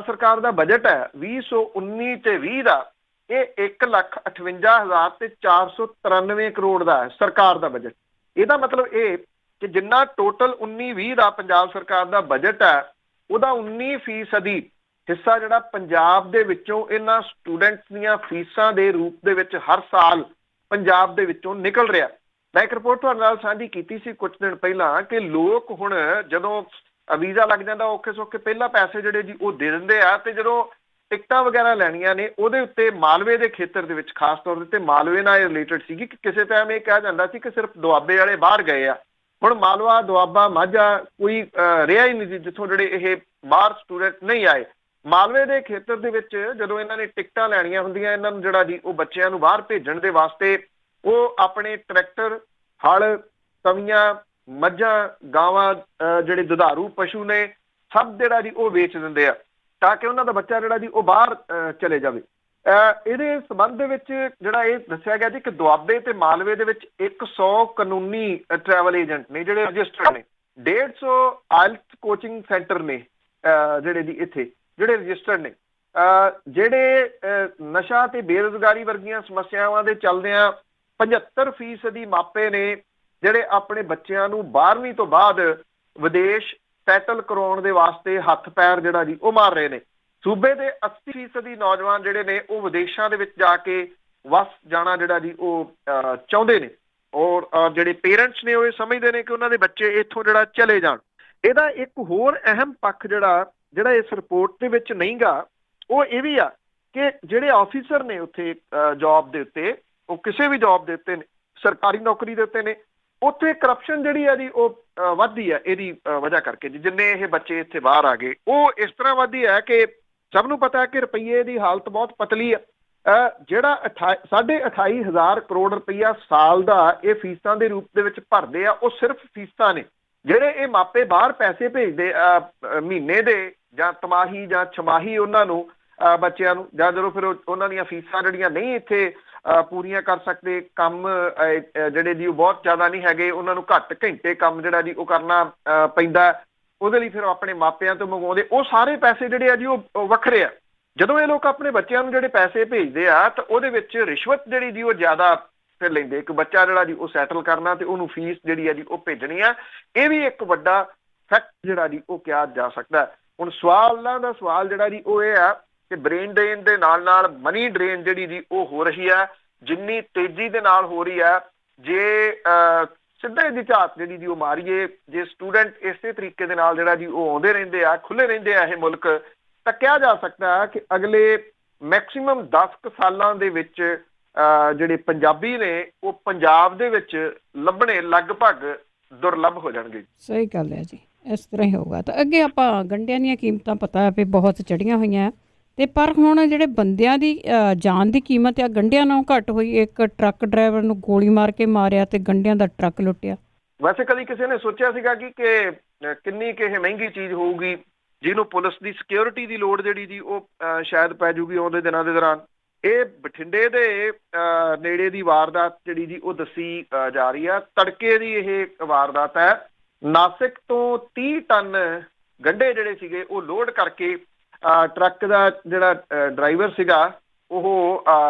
ਸਰਕਾਰ ਦਾ ਬਜਟ ਹੈ 2019 ਤੇ 20 ਦਾ, ਇਹ 1,58,493 ਕਰੋੜ ਦਾ ਹੈ ਸਰਕਾਰ ਦਾ ਬਜਟ। ਇਹਦਾ ਮਤਲਬ ਇਹ ਕਿ ਜਿੰਨਾ ਟੋਟਲ 19-20 ਦਾ ਪੰਜਾਬ ਸਰਕਾਰ ਦਾ ਬਜਟ ਹੈ ਉਹਦਾ 19% ਹਿੱਸਾ ਜਿਹੜਾ ਪੰਜਾਬ ਦੇ ਵਿੱਚੋਂ ਇਹਨਾਂ ਸਟੂਡੈਂਟਸ ਦੀਆਂ ਫੀਸਾਂ ਦੇ ਰੂਪ ਦੇ ਵਿੱਚ ਹਰ ਸਾਲ ਪੰਜਾਬ ਦੇ ਵਿੱਚੋਂ ਨਿਕਲ ਰਿਹਾ। ਮੈਂ ਇੱਕ ਰਿਪੋਰਟ ਤੁਹਾਡੇ ਨਾਲ ਸਾਂਝੀ ਕੀਤੀ ਸੀ ਕੁਝ ਦਿਨ ਪਹਿਲਾਂ ਕਿ ਲੋਕ ਹੁਣ ਜਦੋਂ ਵੀਜ਼ਾ ਲੱਗ ਜਾਂਦਾ ਔਖੇ ਸੌਖੇ ਪਹਿਲਾਂ ਪੈਸੇ ਜਿਹੜੇ ਜੀ ਉਹ ਦੇ ਦਿੰਦੇ ਆ, ਤੇ ਜਦੋਂ ਟਿਕਟਾਂ ਵਗੈਰਾ ਲੈਣੀਆਂ ਨੇ ਉਹਦੇ ਉੱਤੇ ਮਾਲਵੇ ਦੇ ਖੇਤਰ ਦੇ ਵਿੱਚ ਖਾਸ ਤੌਰ ਤੇ ਮਾਲਵੇ ਨਾਲ ਰਿਲੇਟਡ ਸੀਗੀ ਕਿ ਕਿਸੇ ਟਾਈਮ ਇਹ ਕਿਹਾ ਜਾਂਦਾ ਸੀ ਕਿ ਸਿਰਫ ਦੁਆਬੇ ਵਾਲੇ ਬਾਹਰ ਗਏ ਆ। ਹੁਣ ਮਾਲਵਾ, ਦੁਆਬਾ, ਮਾਝਾ ਕੋਈ ਰਿਹਾ ਹੀ ਨਹੀਂ ਸੀ ਜਿੱਥੋਂ ਜਿਹੜੇ ਇਹ ਬਾਹਰ ਸਟੂਡੈਂਟ ਨਹੀਂ ਆਏ। ਮਾਲਵੇ ਦੇ ਖੇਤਰ ਦੇ ਵਿੱਚ ਜਦੋਂ ਇਹਨਾਂ ਨੇ ਟਿਕਟਾਂ ਲੈਣੀਆਂ ਹੁੰਦੀਆਂ ਇਹਨਾਂ ਨੂੰ ਜਿਹੜਾ ਜੀ ਉਹ ਬੱਚਿਆਂ ਨੂੰ ਬਾਹਰ ਭੇਜਣ ਦੇ ਵਾਸਤੇ ਉਹ ਆਪਣੇ ਟਰੈਕਟਰ, ਹਲ, ਤਵੀਆਂ, ਮੱਝਾਂ, ਗਾਵਾਂ, ਜਿਹੜੇ ਦੁਧਾਰੂ ਪਸ਼ੂ ਨੇ ਸਭ ਜਿਹੜਾ ਜੀ ਉਹ ਵੇਚ ਦਿੰਦੇ ਆ ਤਾਂ ਕਿ ਉਹਨਾਂ ਦਾ ਬੱਚਾ ਜਿਹੜਾ ਜੀ ਉਹ ਬਾਹਰ ਚਲੇ ਜਾਵੇ। ਇਹਦੇ ਸੰਬੰਧ ਦੇ ਵਿੱਚ ਜਿਹੜਾ ਇਹ ਦੱਸਿਆ ਗਿਆ ਜੀ ਕਿ ਦੁਆਬੇ ਤੇ ਮਾਲਵੇ ਦੇ ਵਿੱਚ 100 ਕਾਨੂੰਨੀ ਟਰੈਵਲ ਏਜੰਟ ਨੇ ਜਿਹੜੇ ਰਜਿਸਟਰਡ ਨੇ, 150 ਆਇਲਟਸ ਕੋਚਿੰਗ ਸੈਂਟਰ ਨੇ ਜਿਹੜੇ ਜੀ ਇੱਥੇ ਜਿਹੜੇ ਰਜਿਸਟਰਡ ਨੇ। ਜਿਹੜੇ ਨਸ਼ਾ ਤੇ ਬੇਰੁਜ਼ਗਾਰੀ ਵਰਗੀਆਂ ਸਮੱਸਿਆਵਾਂ ਦੇ ਚੱਲਦਿਆਂ 75% ਮਾਪੇ ਨੇ ਜਿਹੜੇ ਆਪਣੇ ਬੱਚਿਆਂ ਨੂੰ 12ਵੀਂ ਤੋਂ ਬਾਅਦ ਵਿਦੇਸ਼ ਸੈਟਲ ਕਰਾਉਣ ਦੇ ਵਾਸਤੇ ਹੱਥ ਪੈਰ ਜਿਹੜਾ ਜੀ ਉਹ ਮਾਰ ਰਹੇ ਨੇ। ਸੂਬੇ ਦੇ 80% ਨੌਜਵਾਨ ਜਿਹੜੇ ਨੇ ਉਹ ਵਿਦੇਸ਼ਾਂ ਦੇ ਵਿੱਚ ਜਾ ਕੇ ਵਸ ਜਾਣਾ ਜਿਹੜਾ ਜੀ ਉਹ ਚਾਹੁੰਦੇ ਨੇ, ਔਰ ਜਿਹੜੇ ਪੇਰੈਂਟਸ ਨੇ ਉਹ ਇਹ ਸਮਝਦੇ ਨੇ ਕਿ ਉਹਨਾਂ ਦੇ ਬੱਚੇ ਇੱਥੋਂ ਜਿਹੜਾ ਚਲੇ ਜਾਣ। ਇਹਦਾ ਇੱਕ ਹੋਰ ਅਹਿਮ ਪੱਖ ਜਿਹੜਾ ਇਸ ਰਿਪੋਰਟ ਦੇ ਵਿੱਚ ਨਹੀਂ ਗਾ ਉਹ ਇਹ ਵੀ ਆ ਕਿ ਜਿਹੜੇ ਆਫੀਸਰ ਨੇ ਉੱਥੇ ਜੌਬ ਦੇ ਉੱਤੇ, ਉਹ ਕਿਸੇ ਵੀ ਜੌਬ ਦੇ ਉੱਤੇ ਨੇ, ਸਰਕਾਰੀ ਨੌਕਰੀ ਦੇ ਉੱਤੇ ਨੇ, ਉੱਥੇ ਕਰਪਸ਼ਨ ਜਿਹੜੀ ਆ ਜੀ ਉਹ ਵੱਧਦੀ ਹੈ ਇਹਦੀ ਵਜ੍ਹਾ ਕਰਕੇ। ਜਿੰਨੇ ਇਹ ਬੱਚੇ ਇੱਥੇ ਬਾਹਰ ਆ ਗਏ ਉਹ ਇਸ ਤਰ੍ਹਾਂ ਵੱਧਦੀ ਹੈ ਕਿ ਸਭ ਨੂੰ ਪਤਾ ਕਿ ਰੁਪਈਏ ਦੀ ਹਾਲਤ ਬਹੁਤ ਪਤਲੀ ਆ। ਜਿਹੜਾ 28,500 ਕਰੋੜ ਰੁਪਈਆ ਸਾਲ ਦਾ ਇਹ ਫੀਸਾਂ ਦੇ ਰੂਪ ਦੇ ਵਿੱਚ ਭਰਦੇ ਆ, ਉਹ ਸਿਰਫ ਫੀਸਾਂ ਨੇ। ਜਿਹੜੇ ਇਹ ਮਾਪੇ ਬਾਹਰ ਪੈਸੇ ਭੇਜਦੇ ਮਹੀਨੇ ਦੇ ਜਾਂ ਤਿਮਾਹੀ ਜਾਂ ਛਮਾਹੀ ਉਹਨਾਂ ਨੂੰ ਬੱਚਿਆਂ ਨੂੰ, ਜਾਂ ਜਦੋਂ ਫਿਰ ਉਹਨਾਂ ਦੀਆਂ ਫੀਸਾਂ ਜਿਹੜੀਆਂ ਨਹੀਂ ਇੱਥੇ ਪੂਰੀਆਂ ਕਰ ਸਕਦੇ, ਕੰਮ ਜਿਹੜੇ ਜੀ ਉਹ ਬਹੁਤ ਜ਼ਿਆਦਾ ਨਹੀਂ ਹੈਗੇ, ਉਹਨਾਂ ਨੂੰ ਘੱਟ ਘੰਟੇ ਕੰਮ ਜਿਹੜਾ ਜੀ ਉਹ ਕਰਨਾ ਪੈਂਦਾ, ਉਹਦੇ ਲਈ ਫਿਰ ਆਪਣੇ ਮਾਪਿਆਂ ਤੋਂ ਮੰਗਵਾਉਂਦੇ, ਉਹ ਸਾਰੇ ਪੈਸੇ ਜਿਹੜੇ ਆ ਜੀ ਉਹ ਵੱਖਰੇ ਆ। ਜਦੋਂ ਇਹ ਲੋਕ ਆਪਣੇ ਬੱਚਿਆਂ ਨੂੰ ਜਿਹੜੇ ਪੈਸੇ ਭੇਜਦੇ ਆ ਤਾਂ ਉਹਦੇ ਵਿੱਚ ਰਿਸ਼ਵਤ ਜਿਹੜੀ ਜੀ ਉਹ ਜ਼ਿਆਦਾ ਫਿਰ ਲੈਂਦੇ। ਇੱਕ ਬੱਚਾ ਜਿਹੜਾ ਜੀ ਉਹ ਸੈਟਲ ਕਰਨਾ ਤੇ ਉਹਨੂੰ ਫੀਸ ਜਿਹੜੀ ਆ ਜੀ ਉਹ ਭੇਜਣੀ ਆ, ਇਹ ਵੀ ਇੱਕ ਵੱਡਾ ਫੈਕਟ ਜਿਹੜਾ ਜੀ ਉਹ ਕਿਹਾ ਜਾ ਸਕਦਾ। ਹੁਣ ਸਵਾਲ ਜਿਹੜਾ ਜੀ ਉਹ ਇਹ ਆ ਕਿ ਬ੍ਰੇਨ ਡਰੇਨ ਦੇ ਨਾਲ ਮਨੀ ਡਰੇਨ ਜਿਹੜੀ ਜੀ ਉਹ ਹੋ ਰਹੀ ਹੈ। ਜਿੰਨੀ ਤੇਜ਼ੀ ਦੇ ਨਾਲ ਹੋ ਰਹੀ ਹੈ, ਜੇ ਸਿੱਧੇ ਦੀ ਝਾਤ ਜਿਹੜੀ ਜੀ ਉਹ ਮਾਰੀਏ, ਜੇ ਸਟੂਡੈਂਟ ਇਸੇ ਤਰੀਕੇ ਦੇ ਨਾਲ ਜਿਹੜਾ ਜੀ ਉਹ ਆਉਂਦੇ ਰਹਿੰਦੇ ਆ, ਖੁੱਲੇ ਰਹਿੰਦੇ ਆ ਇਹ ਮੁਲਕ, ਤਾਂ ਕਿਹਾ ਜਾ ਸਕਦਾ ਹੈ ਕਿ ਅਗਲੇ ਮੈਕਸੀਮਮ 10 ਸਾਲਾਂ ਦੇ ਵਿੱਚ ਜਿਹੜੇ ਪੰਜਾਬੀ ਨੇ ਉਹ ਪੰਜਾਬ ਦੇ ਵਿੱਚ ਲੱਭਣੇ ਲਗਭਗ ਦੁਰਲੱਭ ਹੋ ਜਾਣਗੇ। ਸਹੀ ਗੱਲ ਹੈ ਜੀ, ਇਸ ਤਰ੍ਹਾਂ ਹੀ ਹੋਊਗਾ। ਤਾਂ ਅੱਗੇ ਆਪਾਂ ਗੰਢਿਆਂ ਦੀਆਂ ਕੀਮਤਾਂ ਪਤਾ ਹੈ ਵੀ ਬਹੁਤ ਚੜ੍ਹੀਆਂ ਹੋਈਆਂ, ਅਤੇ ਪਰ ਹੁਣ ਜਿਹੜੇ ਬੰਦਿਆਂ ਦੀ ਜਾਨ ਦੀ ਕੀਮਤ ਆ ਗੰਢਿਆਂ ਨਾਲੋਂ ਘੱਟ ਹੋਈ। ਇੱਕ ਟਰੱਕ ਡਰਾਈਵਰ ਨੂੰ ਗੋਲੀ ਮਾਰ ਕੇ ਮਾਰਿਆ ਅਤੇ ਗੰਢਿਆਂ ਦਾ ਟਰੱਕ ਲੁੱਟਿਆ। ਵੈਸੇ ਕਦੀ ਕਿਸੇ ਨੇ ਸੋਚਿਆ ਸੀਗਾ ਕਿ ਕਿੰਨੀ ਕਿ ਇਹ ਮਹਿੰਗੀ ਚੀਜ਼ ਹੋਊਗੀ, ਜਿਹਨੂੰ ਪੁਲਿਸ ਦੀ ਸਿਕਿਉਰਿਟੀ ਦੀ ਲੋੜ ਜਿਹੜੀ ਜੀ ਉਹ ਸ਼ਾਇਦ ਪੈ ਜੂਗੀ ਆਉਂਦੇ ਦਿਨਾਂ ਦੇ ਦੌਰਾਨ। ਇਹ ਬਠਿੰਡੇ ਦੇ ਨੇੜੇ ਦੀ ਵਾਰਦਾਤ ਜਿਹੜੀ ਜੀ ਉਹ ਦੱਸੀ ਜਾ ਰਹੀ ਆ। ਤੜਕੇ ਦੀ ਇਹ ਵਾਰਦਾਤ ਹੈ। ਨਾਸਿਕ ਤੋਂ 30 ਟਨ ਗੰਢੇ ਜਿਹੜੇ ਸੀਗੇ ਉਹ ਲੋਡ ਕਰਕੇ ਟਰੱਕ ਦਾ ਜਿਹੜਾ ਡਰਾਈਵਰ ਸੀਗਾ ਉਹ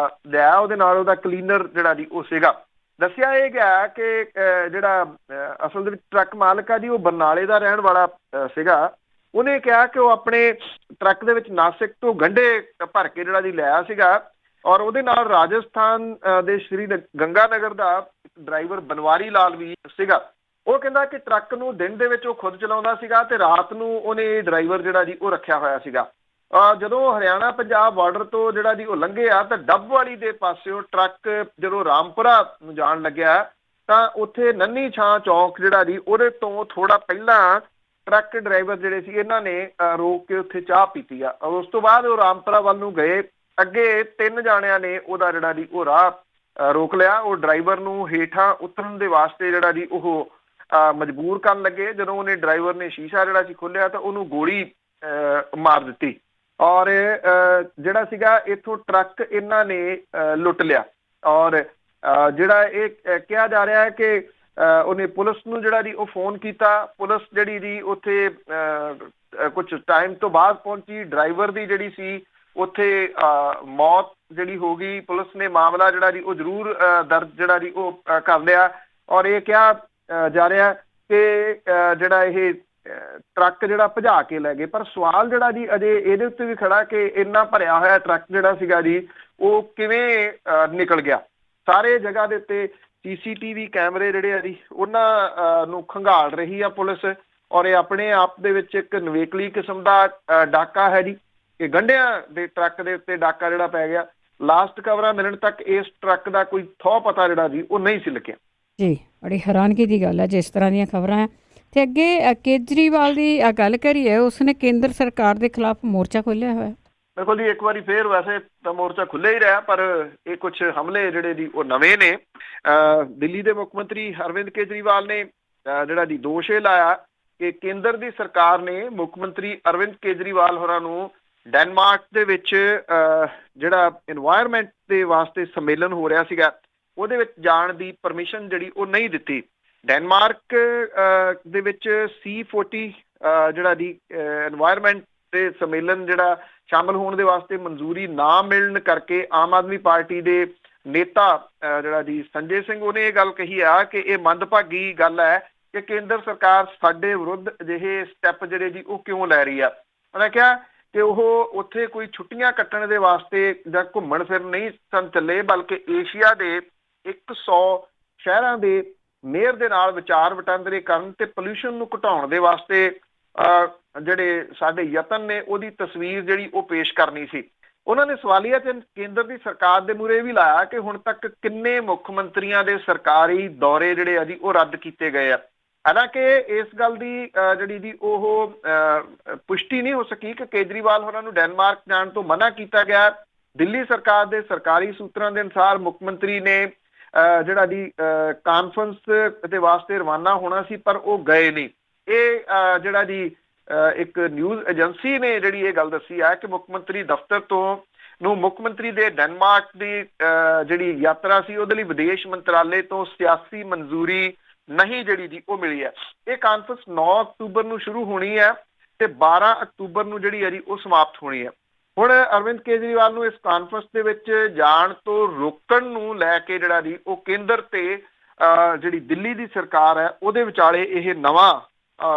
ਲਿਆ, ਉਹਦੇ ਨਾਲ ਉਹਦਾ ਕਲੀਨਰ ਜਿਹੜਾ ਜੀ ਉਹ ਸੀਗਾ। ਦੱਸਿਆ ਇਹ ਗਿਆ ਕਿ ਜਿਹੜਾ ਅਸਲ ਦੇ ਵਿੱਚ ਟਰੱਕ ਮਾਲਕ ਆ ਜੀ ਉਹ ਬਰਨਾਲੇ ਦਾ ਰਹਿਣ ਵਾਲਾ ਸੀਗਾ। ਉਹਨੇ ਕਿਹਾ ਕਿ ਉਹ ਆਪਣੇ ਟਰੱਕ ਦੇ ਵਿੱਚ ਨਾਸਿਕ ਤੋਂ ਗੰਢੇ ਭਰ ਕੇ ਜਿਹੜਾ ਜੀ ਲਿਆ ਸੀਗਾ, ਔਰ ਉਹਦੇ ਨਾਲ ਰਾਜਸਥਾਨ ਦੇ ਸ਼੍ਰੀ ਗੰਗਾ ਨਗਰ ਦਾ ਡਰਾਈਵਰ ਬਨਵਾਰੀ ਲਾਲ ਵੀ ਸੀਗਾ। ਉਹ ਕਹਿੰਦਾ ਕਿ ਟਰੱਕ ਨੂੰ ਦਿਨ ਦੇ ਵਿੱਚ ਉਹ ਖੁਦ ਚਲਾਉਂਦਾ ਸੀਗਾ ਤੇ ਰਾਤ ਨੂੰ ਉਹਨੇ ਡਰਾਈਵਰ ਜਿਹੜਾ ਜੀ ਉਹ ਰੱਖਿਆ ਹੋਇਆ ਸੀਗਾ। ਜਦੋਂ ਹਰਿਆਣਾ ਪੰਜਾਬ ਬਾਰਡਰ ਤੋਂ ਜਿਹੜਾ ਜੀ ਉਹ ਲੰਘੇ ਆ ਤਾਂ ਡੱਬਵਾਲੀ ਦੇ ਪਾਸਿਓ ਟਰੱਕ ਜਦੋਂ ਰਾਮਪੁਰਾ ਨੂੰ ਜਾਣ ਲੱਗਿਆ ਤਾਂ ਉੱਥੇ ਨੰਨੀ ਛਾਂ ਚੌਂਕ ਜਿਹੜਾ ਜੀ ਉਹਦੇ ਤੋਂ ਥੋੜਾ ਪਹਿਲਾਂ ਟਰੱਕ ਡਰਾਈਵਰ ਜਿਹੜੇ ਸੀ ਇਹਨਾਂ ਨੇ ਰੋਕ ਕੇ ਉੱਥੇ ਚਾਹ ਪੀਤੀ ਆ। ਉਸ ਤੋਂ ਬਾਅਦ ਉਹ ਰਾਮਪੁਰਾ ਵੱਲ ਨੂੰ ਗਏ। ਅੱਗੇ 3 ਜਾਣਿਆਂ ਨੇ ਉਹਦਾ ਜਿਹੜਾ ਜੀ ਉਹ ਰਾਹ ਰੋਕ ਲਿਆ। ਉਹ ਡਰਾਈਵਰ ਨੂੰ ਹੇਠਾਂ ਉਤਰਨ ਦੇ ਵਾਸਤੇ ਜਿਹੜਾ ਜੀ ਉਹ ਮਜਬੂਰ ਕਰਨ ਲੱਗੇ। ਜਦੋਂ ਉਹਨੇ ਡਰਾਈਵਰ ਨੇ ਸ਼ੀਸ਼ਾ ਜਿਹੜਾ ਸੀ ਖੋਲ੍ਹਿਆ ਤਾਂ ਉਹਨੂੰ ਗੋਲੀ ਮਾਰ ਦਿੱਤੀ, ਔਰ ਜਿਹੜਾ ਸੀਗਾ ਇੱਥੋਂ ਟਰੱਕ ਇਹਨਾਂ ਨੇ ਲੁੱਟ ਲਿਆ। ਔਰ ਜਿਹੜਾ ਇਹ ਕਿਹਾ ਜਾ ਰਿਹਾ ਹੈ ਕਿ ਉਹਨੇ ਪੁਲਿਸ ਨੂੰ ਜਿਹੜਾ ਜੀ ਉਹ ਫੋਨ ਕੀਤਾ। ਪੁਲਿਸ ਜਿਹੜੀ ਜੀ ਉੱਥੇ ਕੁਝ ਟਾਈਮ ਤੋਂ ਬਾਅਦ ਪਹੁੰਚੀ। ਡਰਾਈਵਰ ਦੀ ਜਿਹੜੀ ਸੀ ਉੱਥੇ ਮੌਤ ਜਿਹੜੀ ਹੋ ਗਈ। ਪੁਲਿਸ ਨੇ ਮਾਮਲਾ ਜਿਹੜਾ ਜੀ ਉਹ ਜ਼ਰੂਰ ਦਰਜ ਜਿਹੜਾ ਜੀ ਉਹ ਕਰ ਲਿਆ, ਔਰ ਇਹ ਕਿਹਾ ਜਾ ਰਿਹਾ ਕਿ ਜਿਹੜਾ ਇਹ ਟਰੱਕ ਜਿਹੜਾ ਭਜਾ ਕੇ ਲੈ ਗਏ। ਪਰ ਸਵਾਲ ਜਿਹੜਾ ਜੀ ਅਜੇ ਇਹਦੇ ਉੱਤੇ ਵੀ ਖੜਾ ਕਿ ਇੰਨਾ ਭਰਿਆ ਹੋਇਆ ਟਰੱਕ ਜਿਹੜਾ ਸੀਗਾ ਜੀ ਉਹ ਕਿਵੇਂ ਨਿਕਲ ਗਿਆ। ਸਾਰੇ ਜਗ੍ਹਾ ਦੇ ਉੱਤੇ CCTV ਕੈਮਰੇ ਜਿਹੜੇ ਆ ਜੀ ਉਹਨਾਂ ਨੂੰ ਖੰਗਾਲ ਰਹੀ ਆ ਪੁਲਿਸ, ਔਰ ਇਹ ਆਪਣੇ ਆਪ ਦੇ ਵਿੱਚ ਇੱਕ ਨਵੇਕਲੀ ਕਿਸਮ ਦਾ ਡਾਕਾ ਹੈ ਜੀ। ਇਹ ਗੰਢਿਆਂ ਦੇ ਟਰੱਕ ਦੇ ਉੱਤੇ ਡਾਕਾ ਜਿਹੜਾ ਪੈ ਗਿਆ। ਲਾਸਟ ਖਬਰਾਂ ਮਿਲਣ ਤੱਕ ਇਸ ਟਰੱਕ ਦਾ ਕੋਈ ਥਹੁ ਪਤਾ ਜਿਹੜਾ ਜੀ ਉਹ ਨਹੀਂ ਸੀ ਲੱਗਿਆ। ਜੀ ਬੜੀ ਹੈਰਾਨਗੀ ਦੀ ਗੱਲ ਹੈ ਜਿਸ ਤਰ੍ਹਾਂ ਦੀਆਂ ਖਬਰਾਂ ਹੈ। ਅਤੇ ਅੱਗੇ ਕੇਜਰੀਵਾਲ ਦੀ ਗੱਲ ਕਰੀਏ, ਉਸਨੇ ਕੇਂਦਰ ਸਰਕਾਰ ਦੇ ਖਿਲਾਫ ਮੋਰਚਾ ਖੋਲ੍ਹਿਆ ਹੋਇਆ। ਬਿਲਕੁਲ ਜੀ, ਇੱਕ ਵਾਰੀ ਫੇਰ ਵੈਸੇ ਤਾਂ ਮੋਰਚਾ ਖੁੱਲ੍ਹਿਆ ਹੀ ਰਿਹਾ, ਪਰ ਇਹ ਕੁਝ ਹਮਲੇ ਜਿਹੜੇ ਜੀ ਉਹ ਨਵੇਂ ਨੇ। ਦਿੱਲੀ ਦੇ ਮੁੱਖ ਮੰਤਰੀ ਅਰਵਿੰਦ ਕੇਜਰੀਵਾਲ ਨੇ ਜਿਹੜਾ ਜੀ ਦੋਸ਼ ਇਹ ਲਾਇਆ ਕਿ ਕੇਂਦਰ ਦੀ ਸਰਕਾਰ ਨੇ ਮੁੱਖ ਮੰਤਰੀ ਅਰਵਿੰਦ ਕੇਜਰੀਵਾਲ ਹੋਰਾਂ ਨੂੰ ਡੈਨਮਾਰਕ ਦੇ ਵਿੱਚ ਜਿਹੜਾ ਇਨਵਾਇਰਮੈਂਟ ਦੇ ਵਾਸਤੇ ਸੰਮੇਲਨ ਹੋ ਰਿਹਾ ਸੀਗਾ ਉਹਦੇ ਵਿੱਚ ਜਾਣ ਦੀ ਪਰਮਿਸ਼ਨ ਜਿਹੜੀ ਉਹ ਨਹੀਂ ਦਿੱਤੀ। ਡੈਨਮਾਰਕ ਦੇ ਵਿੱਚ C40 ਜਿਹੜਾ ਜੀ ਇਨਵਾਇਰਮੈਂਟ ਦੇ ਸੰਮੇਲਨ ਜਿਹੜਾ ਸ਼ਾਮਲ ਹੋਣ ਦੇ ਵਾਸਤੇ ਮਨਜ਼ੂਰੀ ਨਾ ਮਿਲਣ ਕਰਕੇ ਆਮ ਆਦਮੀ ਪਾਰਟੀ ਦੇ ਨੇਤਾ ਜਿਹੜਾ ਜੀ ਸੰਜੇ ਸਿੰਘ ਉਹਨੇ ਇਹ ਗੱਲ ਕਹੀ ਆ ਕਿ ਇਹ ਮੰਦਭਾਗੀ ਗੱਲ ਹੈ ਕਿ ਕੇਂਦਰ ਸਰਕਾਰ ਸਾਡੇ ਵਿਰੁੱਧ ਅਜਿਹੇ ਸਟੈਪ ਜਿਹੜੇ ਜੀ ਉਹ ਕਿਉਂ ਲੈ ਰਹੀ ਆ। ਉਹਨੇ ਕਿਹਾ ਕਿ ਉਹ ਉੱਥੇ ਕੋਈ ਛੁੱਟੀਆਂ ਕੱਟਣ ਦੇ ਵਾਸਤੇ ਜਾਂ ਘੁੰਮਣ ਫਿਰਨ ਨਹੀਂ ਸਨ ਚੱਲੇ, ਬਲਕਿ ਏਸ਼ੀਆ ਦੇ 100 ਸ਼ਹਿਰਾਂ ਦੇ ਮੇਅਰ ਦੇ ਨਾਲ ਵਿਚਾਰ ਵਟਾਂਦਰੇ ਕਰਨ ਤੇ ਪੋਲਿਊਸ਼ਨ ਨੂੰ ਘਟਾਉਣ ਦੇ ਵਾਸਤੇ ਜਿਹੜੇ ਸਾਡੇ ਯਤਨ ਨੇ ਉਹਦੀ ਤਸਵੀਰ ਜਿਹੜੀ ਉਹ ਪੇਸ਼ ਕਰਨੀ ਸੀ। ਉਹਨਾਂ ਨੇ ਸਵਾਲੀਆ ਕੇਂਦਰ ਦੀ ਸਰਕਾਰ ਦੇ ਮੂਹਰੇ ਵੀ ਲਾਇਆ ਕਿ ਹੁਣ ਤੱਕ ਕਿੰਨੇ ਮੁੱਖ ਮੰਤਰੀਆਂ ਦੇ ਸਰਕਾਰੀ ਦੌਰੇ ਜਿਹੜੇ ਆ ਜੀ ਉਹ ਰੱਦ ਕੀਤੇ ਗਏ ਆ। ਹਾਲਾਂਕਿ ਇਸ ਗੱਲ ਦੀ ਜਿਹੜੀ ਜੀ ਉਹ ਪੁਸ਼ਟੀ ਨਹੀਂ ਹੋ ਸਕੀ ਕਿ ਕੇਜਰੀਵਾਲ ਹੋਰਾਂ ਨੂੰ ਡੈਨਮਾਰਕ ਜਾਣ ਤੋਂ ਮਨਾ ਕੀਤਾ ਗਿਆ। ਦਿੱਲੀ ਸਰਕਾਰ ਦੇ ਸਰਕਾਰੀ ਸੂਤਰਾਂ ਦੇ ਅਨੁਸਾਰ ਮੁੱਖ ਮੰਤਰੀ ਨੇ ਜਿਹੜਾ ਜੀ ਕਾਨਫਰੰਸ ਦੇ ਵਾਸਤੇ ਰਵਾਨਾ ਹੋਣਾ ਸੀ, ਪਰ ਉਹ ਗਏ ਨਹੀਂ। ਇਹ ਜਿਹੜਾ ਜੀ ਇੱਕ ਨਿਊਜ਼ ਏਜੰਸੀ ਨੇ ਜਿਹੜੀ ਇਹ ਗੱਲ ਦੱਸੀ ਹੈ ਕਿ ਮੁੱਖ ਮੰਤਰੀ ਦਫ਼ਤਰ ਤੋਂ ਨੂੰ ਮੁੱਖ ਮੰਤਰੀ ਦੇ ਡੈਨਮਾਰਕ ਦੀ ਜਿਹੜੀ ਯਾਤਰਾ ਸੀ ਉਹਦੇ ਲਈ ਵਿਦੇਸ਼ ਮੰਤਰਾਲੇ ਤੋਂ ਸਿਆਸੀ ਮਨਜ਼ੂਰੀ ਨਹੀਂ ਜਿਹੜੀ ਜੀ ਉਹ ਮਿਲੀ ਹੈ। ਇਹ ਕਾਨਫਰੰਸ 9 ਅਕਤੂਬਰ ਨੂੰ ਸ਼ੁਰੂ ਹੋਣੀ ਹੈ ਤੇ 12 ਅਕਤੂਬਰ ਨੂੰ ਜਿਹੜੀ ਹੈ ਜੀ ਉਹ ਸਮਾਪਤ ਹੋਣੀ ਹੈ। ਹੁਣ ਅਰਵਿੰਦ ਕੇਜਰੀਵਾਲ ਨੂੰ ਇਸ ਕਾਨਫਰੰਸ ਦੇ ਵਿੱਚ ਜਾਣ ਤੋਂ ਰੋਕਣ ਨੂੰ ਲੈ ਕੇ ਜਿਹੜਾ ਜੀ ਉਹ ਕੇਂਦਰ ਤੇ ਜਿਹੜੀ ਦਿੱਲੀ ਦੀ ਸਰਕਾਰ ਹੈ ਉਹਦੇ ਵਿਚਾਲੇ ਇਹ ਨਵਾਂ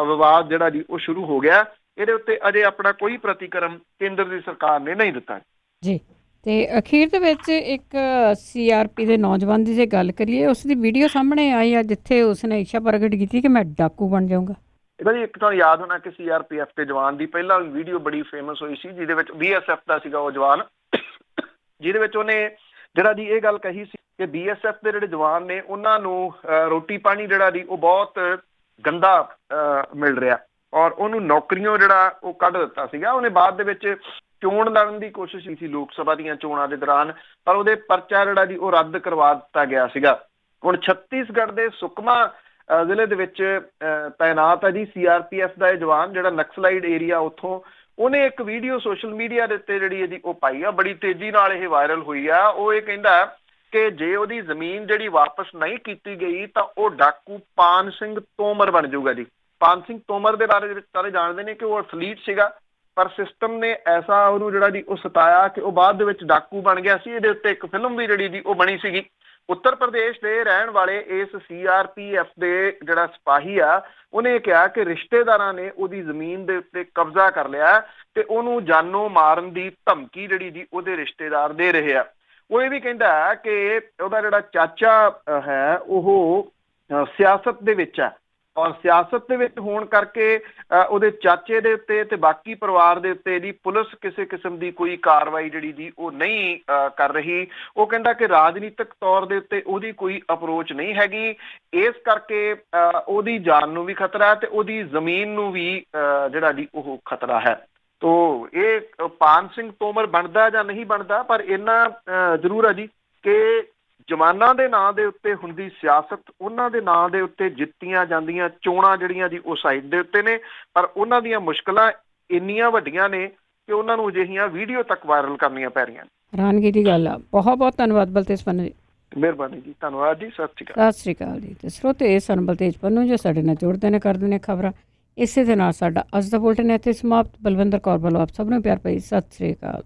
ਵਿਵਾਦ ਜਿਹੜਾ ਜੀ ਉਹ ਸ਼ੁਰੂ ਹੋ ਗਿਆ। ਇਹਦੇ ਉੱਤੇ ਅਜੇ ਆਪਣਾ ਕੋਈ ਪ੍ਰਤੀਕਰਮ ਕੇਂਦਰ ਦੀ ਸਰਕਾਰ ਨੇ ਨਹੀਂ ਦਿੱਤਾ ਜੀ। ਤੇ ਅਖੀਰ ਦੇ ਵਿੱਚ ਇੱਕ CRP ਦੇ ਨੌਜਵਾਨ ਦੀ ਜੇ ਗੱਲ ਕਰੀਏ, ਉਸ ਦੀ ਵੀਡੀਓ ਸਾਹਮਣੇ ਆਈ ਆ ਜਿੱਥੇ ਉਸਨੇ ਇੱਛਾ ਪ੍ਰਗਟ ਕੀਤੀ ਕਿ ਮੈਂ ਡਾਕੂ ਬਣ ਜਾਊਂਗਾ। ਇਹਦਾ ਜੀ ਇੱਕ ਤੁਹਾਨੂੰ ਯਾਦ ਹੋਣਾ ਕਿ CRPF ਦੇ ਜਵਾਨ ਦੀ ਪਹਿਲਾਂ ਵੀਡੀਓ ਬੜੀ ਫੇਮਸ ਹੋਈ ਸੀ, ਜਿਹਦੇ ਵਿੱਚ BSF ਦਾ ਸੀਗਾ ਉਹ ਜਵਾਨ, ਜਿਹਦੇ ਵਿੱਚ ਉਹਨੇ ਜਿਹੜਾ ਜੀ ਇਹ ਗੱਲ ਕਹੀ ਸੀ ਕਿ BSF ਦੇ ਜਿਹੜੇ ਜਵਾਨ ਨੇ ਉਹਨਾਂ ਨੂੰ ਰੋਟੀ ਪਾਣੀ ਜਿਹੜਾ ਜੀ ਉਹ ਬਹੁਤ ਗੰਦਾ ਮਿਲ ਰਿਹਾ ਔਰ ਉਹਨੂੰ ਨੌਕਰੀਆਂ ਜਿਹੜਾ ਉਹ ਕੱਢ ਦਿੱਤਾ ਸੀਗਾ। ਉਹਨੇ ਬਾਅਦ ਦੇ ਵਿੱਚ ਚੋਣ ਲੜਨ ਦੀ ਕੋਸ਼ਿਸ਼ ਕੀਤੀ ਸੀ ਲੋਕ ਸਭਾ ਦੀਆਂ ਚੋਣਾਂ ਦੇ ਦੌਰਾਨ, ਪਰ ਉਹਦੇ ਪਰਚਾ ਜਿਹੜਾ ਜੀ ਉਹ ਰੱਦ ਕਰਵਾ ਦਿੱਤਾ ਗਿਆ ਸੀਗਾ। ਹੁਣ ਛੱਤੀਸਗੜ੍ਹ ਦੇ ਸੁਕਮਾ ਜ਼ਿਲ੍ਹੇ ਦੇ ਵਿੱਚ ਤਾਇਨਾਤ ਹੈ ਜੀ CRPF ਦਾ ਇਹ ਜਵਾਨ, ਜਿਹੜਾ ਨਕਸਲਾਈਡ ਏਰੀਆ ਉੱਥੋਂ। ਉਹਨੇ ਇੱਕ ਵੀਡੀਓ ਸੋਸ਼ਲ ਮੀਡੀਆ ਦੇ ਉੱਤੇ ਜਿਹੜੀ ਇਹਦੀ ਉਹ ਪਾਈ ਆ, ਬੜੀ ਤੇਜ਼ੀ ਨਾਲ ਇਹ ਵਾਇਰਲ ਹੋਈ ਆ। ਉਹ ਇਹ ਕਹਿੰਦਾ ਕਿ ਜੇ ਉਹਦੀ ਜ਼ਮੀਨ ਜਿਹੜੀ ਵਾਪਸ ਨਹੀਂ ਕੀਤੀ ਗਈ ਤਾਂ ਉਹ ਡਾਕੂ ਪਾਨ ਸਿੰਘ ਤੋਮਰ ਬਣ ਜਾਊਗਾ ਜੀ। ਪਾਨ ਸਿੰਘ ਤੋਮਰ ਦੇ ਬਾਰੇ ਵਿੱਚ ਸਾਰੇ ਜਾਣਦੇ ਨੇ ਕਿ ਉਹ ਅਥਲੀਟ ਸੀਗਾ, ਪਰ ਸਿਸਟਮ ਨੇ ਐਸਾ ਉਹਨੂੰ ਜਿਹੜਾ ਜੀ ਉਹ ਸਤਾਇਆ ਕਿ ਉਹ ਬਾਅਦ ਦੇ ਵਿੱਚ ਡਾਕੂ ਬਣ ਗਿਆ ਸੀ। ਇਹਦੇ ਉੱਤੇ ਇੱਕ ਫਿਲਮ ਵੀ ਜਿਹੜੀ ਜੀ ਉਹ ਬਣੀ ਸੀਗੀ। ਉੱਤਰ ਪ੍ਰਦੇਸ਼ ਦੇ ਰਹਿਣ ਵਾਲੇ ਇਸ CRPF ਦੇ ਜਿਹੜਾ ਸਿਪਾਹੀ ਆ, ਉਹਨੇ ਕਿਹਾ ਕਿ ਰਿਸ਼ਤੇਦਾਰਾਂ ਨੇ ਉਹਦੀ ਜ਼ਮੀਨ ਦੇ ਉੱਤੇ ਕਬਜ਼ਾ ਕਰ ਲਿਆ ਤੇ ਉਹਨੂੰ ਜਾਨੋਂ ਮਾਰਨ ਦੀ ਧਮਕੀ ਜਿਹੜੀ ਜੀ ਉਹਦੇ ਰਿਸ਼ਤੇਦਾਰ ਦੇ ਰਹੇ ਆ। ਉਹ ਇਹ ਵੀ ਕਹਿੰਦਾ ਕਿ ਉਹਦਾ ਜਿਹੜਾ ਚਾਚਾ ਹੈ ਉਹ ਸਿਆਸਤ ਦੇ ਵਿੱਚ ਹੈ ਔਰ ਸਿਆਸਤ ਦੇ ਵਿੱਚ ਹੋਣ ਕਰਕੇ ਉਹਦੇ ਚਾਚੇ ਦੇ ਉੱਤੇ ਤੇ ਬਾਕੀ ਪਰਿਵਾਰ ਦੇ ਉੱਤੇ ਦੀ ਪੁਲਿਸ ਕਿਸੇ ਕਿਸਮ ਦੀ ਕੋਈ ਕਾਰਵਾਈ ਜਿਹੜੀ ਜੀ ਉਹ ਨਹੀਂ ਕਰ ਰਹੀ। ਉਹ ਕਹਿੰਦਾ ਕਿ ਰਾਜਨੀਤਿਕ ਤੌਰ ਦੇ ਉੱਤੇ ਉਹਦੀ ਕੋਈ ਅਪਰੋਚ ਨਹੀਂ ਹੈਗੀ, ਇਸ ਕਰਕੇ ਉਹਦੀ ਜਾਨ ਨੂੰ ਵੀ ਖਤਰਾ ਹੈ ਤੇ ਉਹਦੀ ਜ਼ਮੀਨ ਨੂੰ ਵੀ ਜਿਹੜਾ ਜੀ ਉਹ ਖਤਰਾ ਹੈ। ਤੋ ਇਹ ਪਾਨ ਸਿੰਘ ਤੋਮਰ ਬਣਦਾ ਜਾਂ ਨਹੀਂ ਬਣਦਾ, ਪਰ ਇੰਨਾ ਜ਼ਰੂਰ ਹੈ ਜੀ ਕਿ ਜਵਾਨਾਂ ਦੇ ਨਾਂ ਦੇ ਉੱਤੇ ਹੁੰਦੀ ਸਿਆਸਤ, ਉਹਨਾਂ ਦੇ ਨਾਂ ਦੇ ਉੱਤੇ ਜਿੱਤੀਆਂ ਜਾਂਦੀਆਂ ਚੋਣਾਂ ਜਿਹੜੀਆਂ ਜੀ ਉਹ ਸਾਈਡ ਦੇ ਉੱਤੇ ਨੇ, ਪਰ ਉਹਨਾਂ ਦੀਆਂ ਮੁਸ਼ਕਲਾਂ ਇੰਨੀਆਂ ਵੱਡੀਆਂ ਨੇ ਕਿ ਉਹਨਾਂ ਨੂੰ ਅਜਿਹੀਆਂ ਵੀਡੀਓ ਤੱਕ ਵਾਇਰਲ ਕਰਨੀਆਂ ਪੈ ਰਹੀਆਂ। ਹੈਰਾਨਗੀ ਦੀ ਗੱਲ ਆ। ਬਹੁਤ ਬਹੁਤ ਧੰਨਵਾਦ ਬਲਤੇਜ ਪੰਨੂ ਜੀ। ਮਿਹਰਬਾਨੀ ਜੀ, ਧੰਨਵਾਦ ਜੀ, ਸਤਿ ਸ਼੍ਰੀ ਅਕਾਲ। ਸਤਿ ਸ਼੍ਰੀ ਅਕਾਲ ਜੀ। ਤੇ ਸਰੋਤੇ ਇਹ ਸਨ ਬਲਤੇਜ ਪੰਨੂ ਜੋ ਸਾਡੇ ਨਾਲ ਜੁੜਦੇ ਨੇ, ਕਰਦੇ ਨੇ ਖਬਰਾਂ। ਇਸੇ ਦੇ ਨਾਲ ਸਾਡਾ ਅੱਜ ਦਾ ਬੁਲਟਨ ਇੱਥੇ ਸਮਾਪਤ। ਬਲਵਿੰਦਰ ਕੌਰ ਵੱਲੋਂ ਆਪ ਸਭ ਨੂੰ ਪਿਆਰ ਭਰੀ ਸਤਿ ਸ਼੍ਰੀ ਅਕਾਲ।